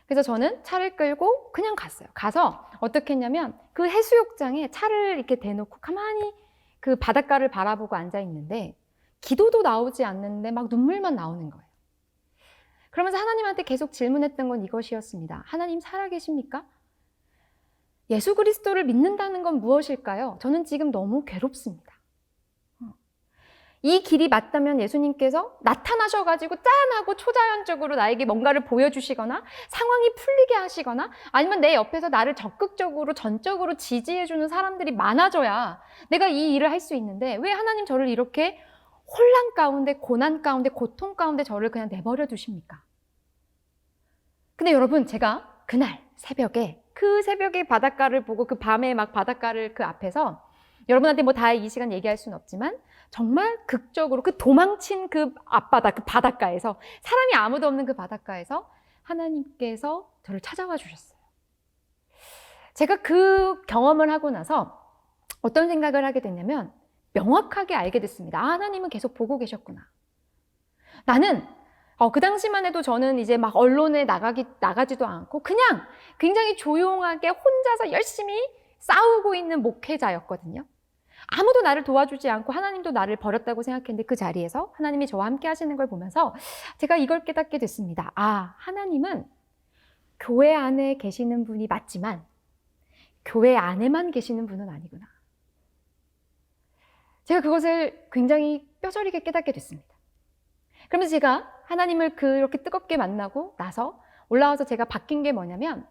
그래서 저는 차를 끌고 그냥 갔어요. 가서 어떻게 했냐면 그 해수욕장에 차를 이렇게 대놓고 가만히 그 바닷가를 바라보고 앉아 있는데 기도도 나오지 않는데 막 눈물만 나오는 거예요. 그러면서 하나님한테 계속 질문했던 건 이것이었습니다. 하나님 살아계십니까? 예수 그리스도를 믿는다는 건 무엇일까요? 저는 지금 너무 괴롭습니다. 이 길이 맞다면 예수님께서 나타나셔가지고 짠 하고 초자연적으로 나에게 뭔가를 보여주시거나 상황이 풀리게 하시거나 아니면 내 옆에서 나를 적극적으로 전적으로 지지해주는 사람들이 많아져야 내가 이 일을 할 수 있는데 왜 하나님 저를 이렇게 혼란 가운데 고난 가운데 고통 가운데 저를 그냥 내버려 두십니까? 근데 여러분 제가 그날 새벽에 바닷가를 보고 그 밤에 막 바닷가를 그 앞에서 여러분한테 다 이 시간 얘기할 수는 없지만 정말 극적으로 그 도망친 그 앞바다, 그 바닷가에서 사람이 아무도 없는 그 바닷가에서 하나님께서 저를 찾아와 주셨어요. 제가 그 경험을 하고 나서 어떤 생각을 하게 됐냐면 명확하게 알게 됐습니다. 하나님은 계속 보고 계셨구나. 나는 그 당시만 해도 저는 이제 막 언론에 나가지도 않고 그냥 굉장히 조용하게 혼자서 열심히 싸우고 있는 목회자였거든요. 아무도 나를 도와주지 않고 하나님도 나를 버렸다고 생각했는데 그 자리에서 하나님이 저와 함께 하시는 걸 보면서 제가 이걸 깨닫게 됐습니다. 하나님은 교회 안에 계시는 분이 맞지만 교회 안에만 계시는 분은 아니구나. 제가 그것을 굉장히 뼈저리게 깨닫게 됐습니다. 그러면서 제가 하나님을 그렇게 뜨겁게 만나고 나서 올라와서 제가 바뀐 게 뭐냐면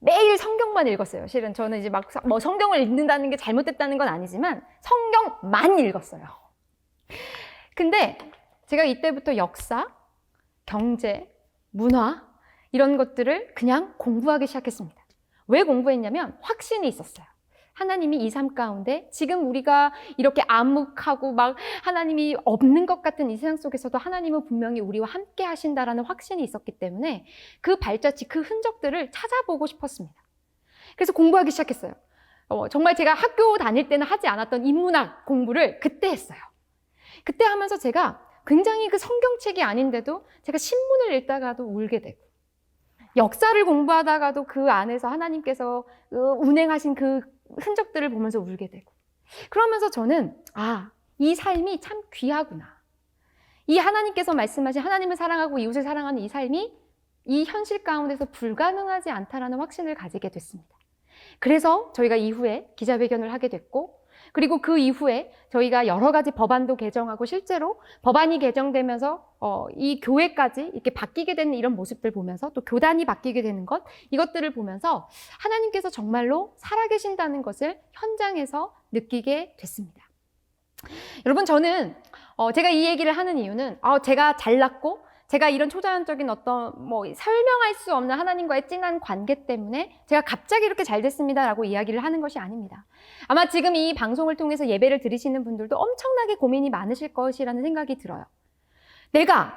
매일 성경만 읽었어요. 실은 저는 이제 막 성경을 읽는다는 게 잘못됐다는 건 아니지만 성경만 읽었어요. 근데 제가 이때부터 역사, 경제, 문화 이런 것들을 그냥 공부하기 시작했습니다. 왜 공부했냐면 확신이 있었어요. 하나님이 이 삶 가운데 지금 우리가 이렇게 암묵하고 막 하나님이 없는 것 같은 이 세상 속에서도 하나님은 분명히 우리와 함께 하신다라는 확신이 있었기 때문에 그 발자취, 그 흔적들을 찾아보고 싶었습니다. 그래서 공부하기 시작했어요. 정말 제가 학교 다닐 때는 하지 않았던 인문학 공부를 그때 했어요. 그때 하면서 제가 굉장히 그 성경책이 아닌데도 제가 신문을 읽다가도 울게 되고 역사를 공부하다가도 그 안에서 하나님께서 운행하신 그 흔적들을 보면서 울게 되고 그러면서 저는 이 삶이 참 귀하구나. 이 하나님께서 말씀하신 하나님을 사랑하고 이웃을 사랑하는 이 삶이 이 현실 가운데서 불가능하지 않다라는 확신을 가지게 됐습니다. 그래서 저희가 이후에 기자회견을 하게 됐고 그리고 그 이후에 저희가 여러 가지 법안도 개정하고 실제로 법안이 개정되면서 이 교회까지 이렇게 바뀌게 되는 이런 모습들 보면서 또 교단이 바뀌게 되는 이것들을 보면서 하나님께서 정말로 살아계신다는 것을 현장에서 느끼게 됐습니다. 여러분, 저는 제가 이 얘기를 하는 이유는 제가 잘났고 제가 이런 초자연적인 어떤 설명할 수 없는 하나님과의 진한 관계 때문에 제가 갑자기 이렇게 잘 됐습니다라고 이야기를 하는 것이 아닙니다. 아마 지금 이 방송을 통해서 예배를 드리시는 분들도 엄청나게 고민이 많으실 것이라는 생각이 들어요. 내가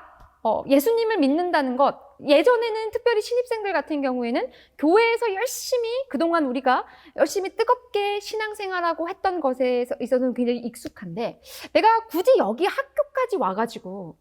예수님을 믿는다는 것, 예전에는 특별히 신입생들 같은 경우에는 교회에서 열심히 그동안 우리가 열심히 뜨겁게 신앙생활하고 했던 것에 있어서는 굉장히 익숙한데, 내가 굳이 여기 학교까지 와가지고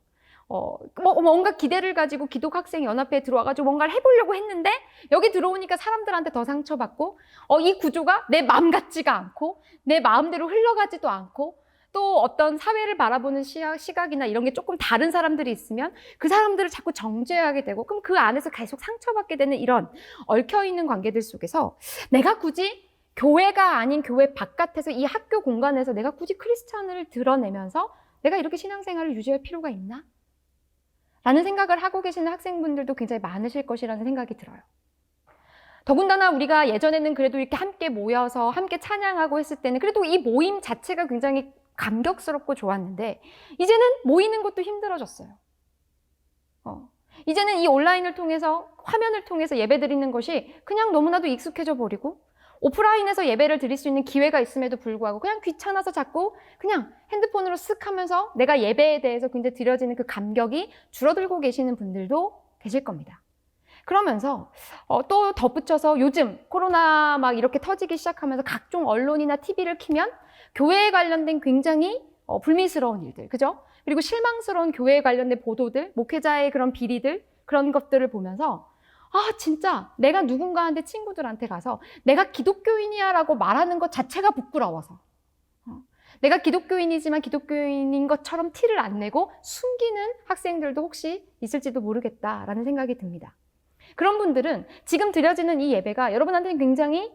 뭔가 기대를 가지고 기독학생연합회에 들어와가지고 뭔가를 해보려고 했는데, 여기 들어오니까 사람들한테 더 상처받고 이 구조가 내 마음 같지가 않고 내 마음대로 흘러가지도 않고, 또 어떤 사회를 바라보는 시각이나 이런 게 조금 다른 사람들이 있으면 그 사람들을 자꾸 정죄하게 되고, 그럼 그 안에서 계속 상처받게 되는 이런 얽혀있는 관계들 속에서 내가 굳이 교회가 아닌 교회 바깥에서 이 학교 공간에서 내가 굳이 크리스찬을 드러내면서 내가 이렇게 신앙생활을 유지할 필요가 있나? 라는 생각을 하고 계시는 학생분들도 굉장히 많으실 것이라는 생각이 들어요. 더군다나 우리가 예전에는 그래도 이렇게 함께 모여서 함께 찬양하고 했을 때는 그래도 이 모임 자체가 굉장히 감격스럽고 좋았는데, 이제는 모이는 것도 힘들어졌어요. 이제는 이 온라인을 통해서, 화면을 통해서 예배 드리는 것이 그냥 너무나도 익숙해져 버리고, 오프라인에서 예배를 드릴 수 있는 기회가 있음에도 불구하고 그냥 귀찮아서 자꾸 그냥 핸드폰으로 쓱 하면서 내가 예배에 대해서 굉장히 드려지는 그 감격이 줄어들고 계시는 분들도 계실 겁니다. 그러면서 또 덧붙여서 요즘 코로나 막 이렇게 터지기 시작하면서 각종 언론이나 TV를 키면 교회에 관련된 굉장히 불미스러운 일들, 그죠? 그리고 실망스러운 교회에 관련된 보도들, 목회자의 그런 비리들, 그런 것들을 보면서 진짜 내가 누군가한테, 친구들한테 가서 내가 기독교인이야 라고 말하는 것 자체가 부끄러워서, 내가 기독교인이지만 기독교인인 것처럼 티를 안 내고 숨기는 학생들도 혹시 있을지도 모르겠다라는 생각이 듭니다. 그런 분들은 지금 드려지는 이 예배가 여러분한테는 굉장히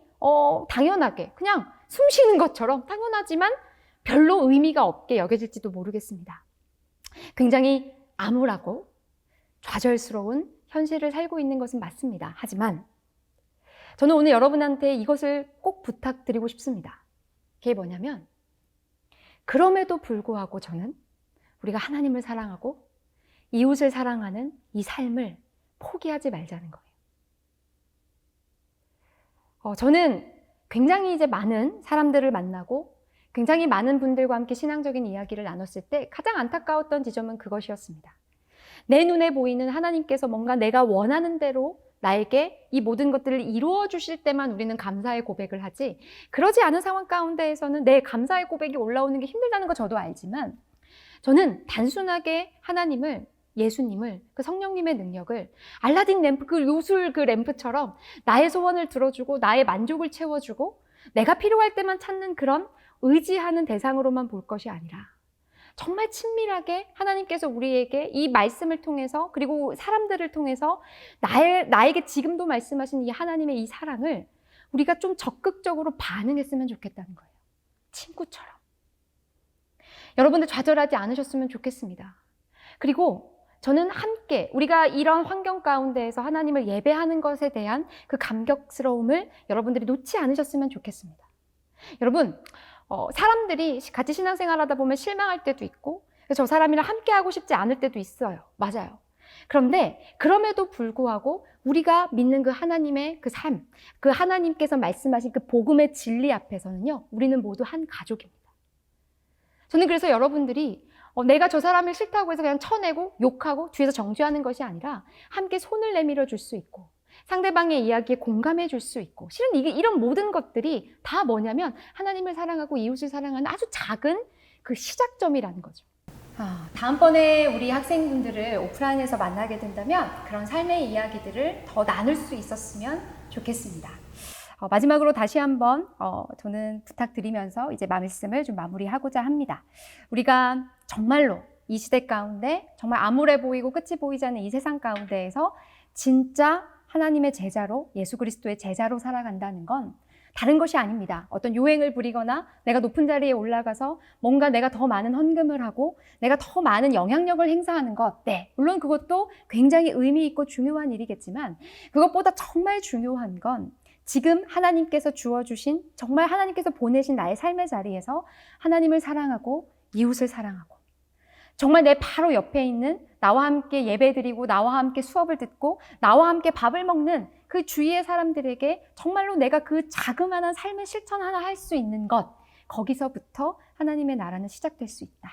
당연하게 그냥 숨 쉬는 것처럼 당연하지만 별로 의미가 없게 여겨질지도 모르겠습니다. 굉장히 암울하고 좌절스러운 현실을 살고 있는 것은 맞습니다. 하지만 저는 오늘 여러분한테 이것을 꼭 부탁드리고 싶습니다. 그게 뭐냐면, 그럼에도 불구하고 저는 우리가 하나님을 사랑하고 이웃을 사랑하는 이 삶을 포기하지 말자는 거예요. 저는 굉장히 이제 많은 사람들을 만나고 굉장히 많은 분들과 함께 신앙적인 이야기를 나눴을 때 가장 안타까웠던 지점은 그것이었습니다. 내 눈에 보이는 하나님께서 뭔가 내가 원하는 대로 나에게 이 모든 것들을 이루어 주실 때만 우리는 감사의 고백을 하지, 그러지 않은 상황 가운데에서는 내 감사의 고백이 올라오는 게 힘들다는 거 저도 알지만, 저는 단순하게 하나님을, 예수님을, 그 성령님의 능력을 알라딘 램프, 그 요술 그 램프처럼 나의 소원을 들어주고 나의 만족을 채워주고 내가 필요할 때만 찾는 그런 의지하는 대상으로만 볼 것이 아니라, 정말 친밀하게 하나님께서 우리에게 이 말씀을 통해서, 그리고 사람들을 통해서 나에게 지금도 말씀하신 이 하나님의 이 사랑을 우리가 좀 적극적으로 반응했으면 좋겠다는 거예요. 친구처럼. 여러분들 좌절하지 않으셨으면 좋겠습니다. 그리고 저는 함께 우리가 이런 환경 가운데에서 하나님을 예배하는 것에 대한 그 감격스러움을 여러분들이 놓지 않으셨으면 좋겠습니다. 여러분, 사람들이 같이 신앙생활 하다 보면 실망할 때도 있고 저 사람이랑 함께 하고 싶지 않을 때도 있어요. 맞아요. 그런데 그럼에도 불구하고 우리가 믿는 그 하나님의 그 삶, 그 하나님께서 말씀하신 그 복음의 진리 앞에서는요, 우리는 모두 한 가족입니다. 저는 그래서 여러분들이 내가 저 사람을 싫다고 해서 그냥 쳐내고 욕하고 뒤에서 정죄하는 것이 아니라 함께 손을 내밀어 줄 수 있고 상대방의 이야기에 공감해 줄 수 있고, 실은 이런 모든 것들이 다 뭐냐면 하나님을 사랑하고 이웃을 사랑하는 아주 작은 그 시작점이라는 거죠. 다음번에 우리 학생분들을 오프라인에서 만나게 된다면 그런 삶의 이야기들을 더 나눌 수 있었으면 좋겠습니다. 마지막으로 다시 한번 저는 부탁드리면서 이제 말씀을 좀 마무리하고자 합니다. 우리가 정말로 이 시대 가운데 정말 암울해 보이고 끝이 보이지 않는 이 세상 가운데에서 진짜 하나님의 제자로, 예수 그리스도의 제자로 살아간다는 건 다른 것이 아닙니다. 어떤 요행을 부리거나 내가 높은 자리에 올라가서 뭔가 내가 더 많은 헌금을 하고 내가 더 많은 영향력을 행사하는 것, 네, 물론 그것도 굉장히 의미 있고 중요한 일이겠지만, 그것보다 정말 중요한 건 지금 하나님께서 주어주신, 정말 하나님께서 보내신 나의 삶의 자리에서 하나님을 사랑하고 이웃을 사랑하고 정말 내 바로 옆에 있는 나와 함께 예배드리고 나와 함께 수업을 듣고 나와 함께 밥을 먹는 그 주위의 사람들에게 정말로 내가 그 자그마한 삶의 실천 하나 할 수 있는 것, 거기서부터 하나님의 나라는 시작될 수 있다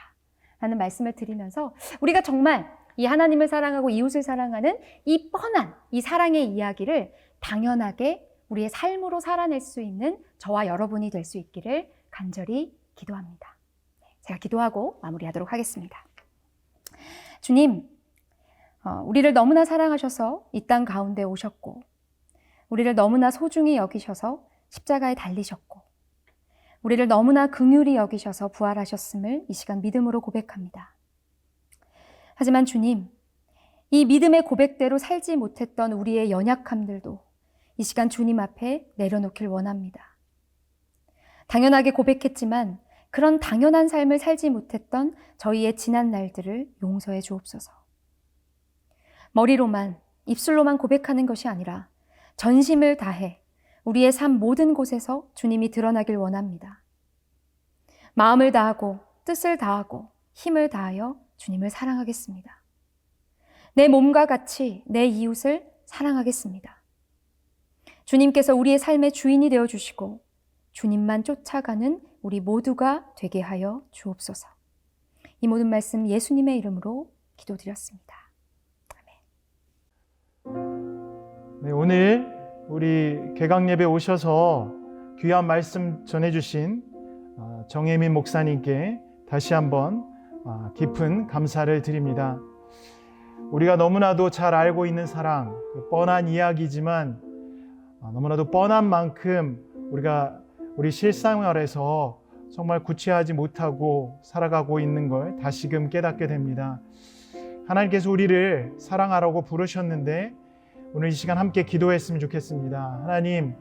라는 말씀을 드리면서 우리가 정말 이 하나님을 사랑하고 이웃을 사랑하는 이 뻔한 이 사랑의 이야기를 당연하게 우리의 삶으로 살아낼 수 있는 저와 여러분이 될 수 있기를 간절히 기도합니다. 제가 기도하고 마무리하도록 하겠습니다. 주님, 우리를 너무나 사랑하셔서 이 땅 가운데 오셨고 우리를 너무나 소중히 여기셔서 십자가에 달리셨고 우리를 너무나 긍휼히 여기셔서 부활하셨음을 이 시간 믿음으로 고백합니다. 하지만 주님, 이 믿음의 고백대로 살지 못했던 우리의 연약함들도 이 시간 주님 앞에 내려놓길 원합니다. 당연하게 고백했지만 그런 당연한 삶을 살지 못했던 저희의 지난 날들을 용서해 주옵소서. 머리로만, 입술로만 고백하는 것이 아니라 전심을 다해 우리의 삶 모든 곳에서 주님이 드러나길 원합니다. 마음을 다하고 뜻을 다하고 힘을 다하여 주님을 사랑하겠습니다. 내 몸과 같이 내 이웃을 사랑하겠습니다. 주님께서 우리의 삶의 주인이 되어주시고 주님만 쫓아가는 우리 모두가 되게 하여 주옵소서. 이 모든 말씀 예수님의 이름으로 기도드렸습니다. 네, 오늘 우리 개강예배 오셔서 귀한 말씀 전해주신 정혜민 목사님께 다시 한번 깊은 감사를 드립니다. 우리가 너무나도 잘 알고 있는 사랑, 뻔한 이야기지만 너무나도 뻔한 만큼 우리가 우리 실생활에서 정말 구체하지 못하고 살아가고 있는 걸 다시금 깨닫게 됩니다. 하나님께서 우리를 사랑하라고 부르셨는데 오늘 이 시간 함께 기도했으면 좋겠습니다. 하나님,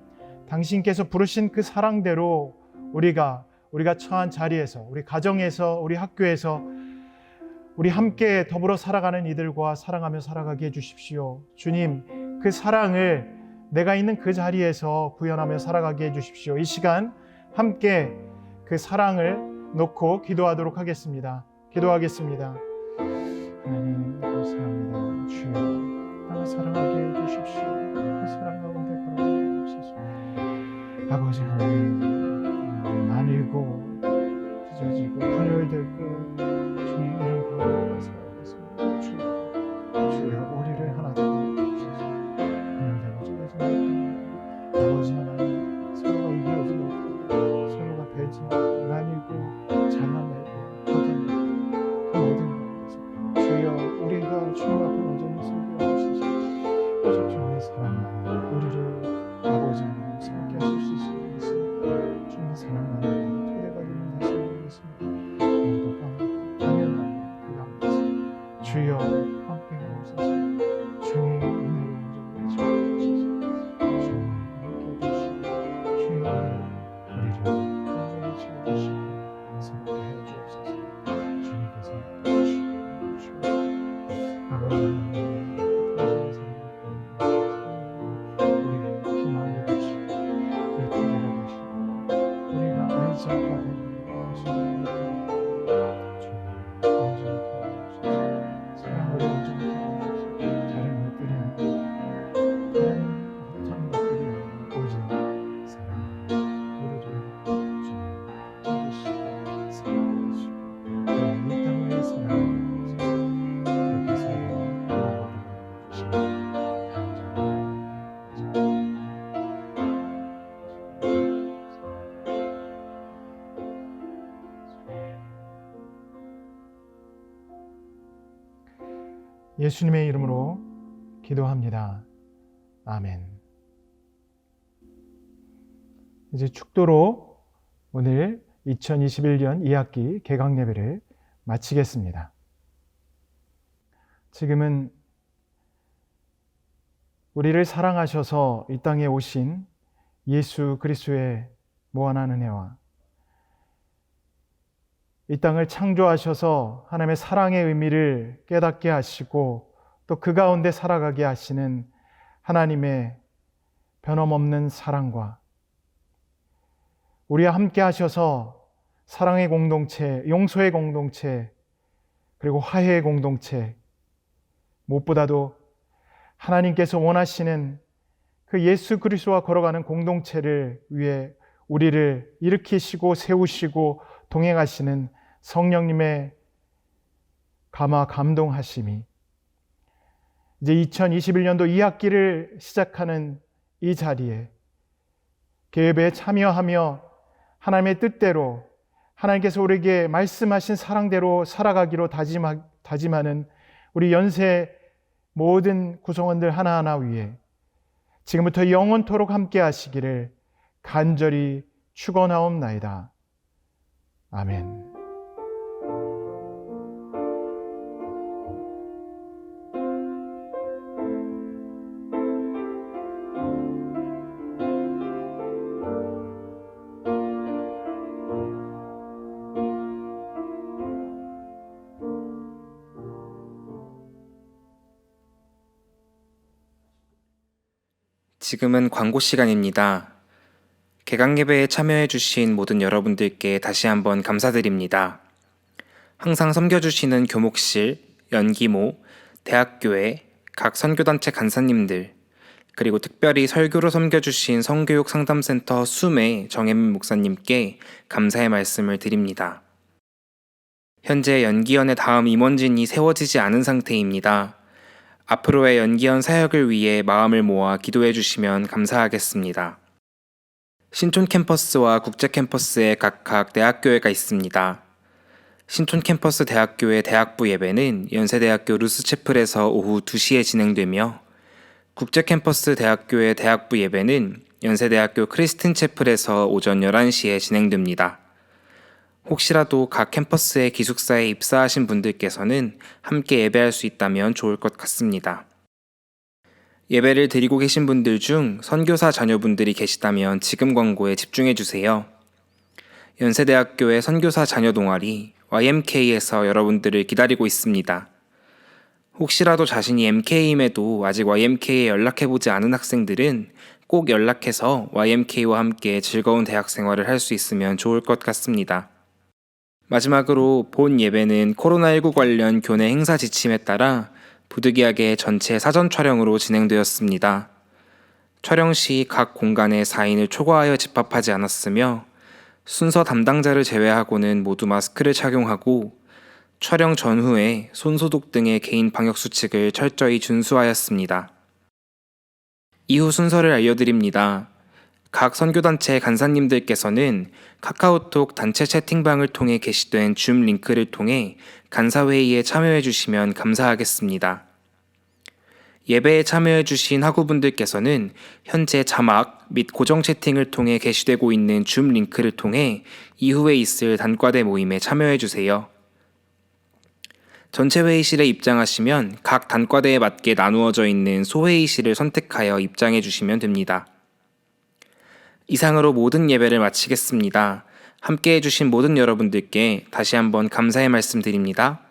당신께서 부르신 그 사랑대로 우리가 처한 자리에서, 우리 가정에서, 우리 학교에서 우리 함께 더불어 살아가는 이들과 사랑하며 살아가게 해주십시오. 주님, 그 사랑을 내가 있는 그 자리에서 구현하며 살아가게 해주십시오. 이 시간 함께 그 사랑을 놓고 기도하도록 하겠습니다. 기도하겠습니다. 하나님, 감사합니다. 주여, 나를 사랑하게 해주십시오. 그 사랑 가운데 걸어가게 주옵소서. 아버지 하나님, 나뉘고 찢어지고 분열되고 주님 이름 가운데 살아가겠습니다. 주여, 우리를 하나 되게 해주옵소서. 분열되고 찢어지고 아버지 하나님, 서로가 이겨지지 못하고 서로가 배제하고 나뉘고 잘라내고 거듭내고 그 모든 가운데서 주여, 우리가 주님 앞에 온전히 섬겨주시옵소서. 오직 주님의 사랑만이 우리를 아버지 하나님 새롭게 하실 수 있습니다. 주님의 사랑만이 토대가 되는 것을 믿습니다. 모두가 당연한 그 가운데서 주여 함께 하옵소서. 주님의 은혜로 온전히 채워주옵소서. 주님 함께 해주시고 주여 우리를 온전히 채워주시고 새롭게 해주옵소서. 주님께서 해주시고 주여 아버지 하나님, 당신의 사랑을 우리의 희망이 되시고 우리의 토대가 되시고 우리가 의지가 되는 당신의 주님 온전히 도와주옵소서. 사랑으로 온전히 도와주옵소서. 다른 것들이 아니라 다른 어떤 것들이 아니라 오직 사랑으로 우리를 주님 찾으시고 사랑하시고 이 땅의 사랑을 그렇게 살아가는 예수님의 이름으로 기도합니다. 아멘. 이제 축도로 오늘 2021년 2학기 개강 예배를 마치겠습니다. 지금은 우리를 사랑하셔서 이 땅에 오신 예수 그리스도의 무한한 은혜와 이 땅을 창조하셔서 하나님의 사랑의 의미를 깨닫게 하시고 또 그 가운데 살아가게 하시는 하나님의 변함없는 사랑과 우리와 함께 하셔서 사랑의 공동체, 용서의 공동체, 그리고 화해의 공동체, 무엇보다도 하나님께서 원하시는 그 예수 그리스도와 걸어가는 공동체를 위해 우리를 일으키시고 세우시고 동행하시는 성령님의 감동하심이 이제 2021년도 2학기를 시작하는 이 자리에 개회에 참여하며 하나님의 뜻대로 하나님께서 우리에게 말씀하신 사랑대로 살아가기로 다짐하는 우리 연세 모든 구성원들 하나하나 위해 지금부터 영원토록 함께 하시기를 간절히 축원하옵나이다. 아멘. 지금은 광고 시간입니다. 개강 예배에 참여해주신 모든 여러분들께 다시 한번 감사드립니다. 항상 섬겨주시는 교목실, 연기모, 대학교회, 각 선교단체 간사님들, 그리고 특별히 설교로 섬겨주신 성교육 상담센터 수매 정혜민 목사님께 감사의 말씀을 드립니다. 현재 연기연의 다음 임원진이 세워지지 않은 상태입니다. 앞으로의 연기연 사역을 위해 마음을 모아 기도해 주시면 감사하겠습니다. 신촌 캠퍼스와 국제 캠퍼스에 각각 대학교회가 있습니다. 신촌 캠퍼스 대학교의 대학부 예배는 연세대학교 루스채플에서 오후 2시에 진행되며 국제 캠퍼스 대학교의 대학부 예배는 연세대학교 크리스틴 채플에서 오전 11시에 진행됩니다. 혹시라도 각 캠퍼스의 기숙사에 입사하신 분들께서는 함께 예배할 수 있다면 좋을 것 같습니다. 예배를 드리고 계신 분들 중 선교사 자녀분들이 계시다면 지금 광고에 집중해 주세요. 연세대학교의 선교사 자녀 동아리 YMK에서 여러분들을 기다리고 있습니다. 혹시라도 자신이 MK임에도 아직 YMK에 연락해보지 않은 학생들은 꼭 연락해서 YMK와 함께 즐거운 대학 생활을 할 수 있으면 좋을 것 같습니다. 마지막으로 본 예배는 코로나19 관련 교내 행사 지침에 따라 부득이하게 전체 사전 촬영으로 진행되었습니다. 촬영 시 각 공간에 4인을 초과하여 집합하지 않았으며 순서 담당자를 제외하고는 모두 마스크를 착용하고 촬영 전후에 손소독 등의 개인 방역 수칙을 철저히 준수하였습니다. 이후 순서를 알려드립니다. 각 선교단체 간사님들께서는 카카오톡 단체 채팅방을 통해 게시된 줌 링크를 통해 간사회의에 참여해 주시면 감사하겠습니다. 예배에 참여해 주신 학우분들께서는 현재 자막 및 고정 채팅을 통해 게시되고 있는 줌 링크를 통해 이후에 있을 단과대 모임에 참여해 주세요. 전체 회의실에 입장하시면 각 단과대에 맞게 나누어져 있는 소회의실을 선택하여 입장해 주시면 됩니다. 이상으로 모든 예배를 마치겠습니다. 함께 해주신 모든 여러분들께 다시 한번 감사의 말씀 드립니다.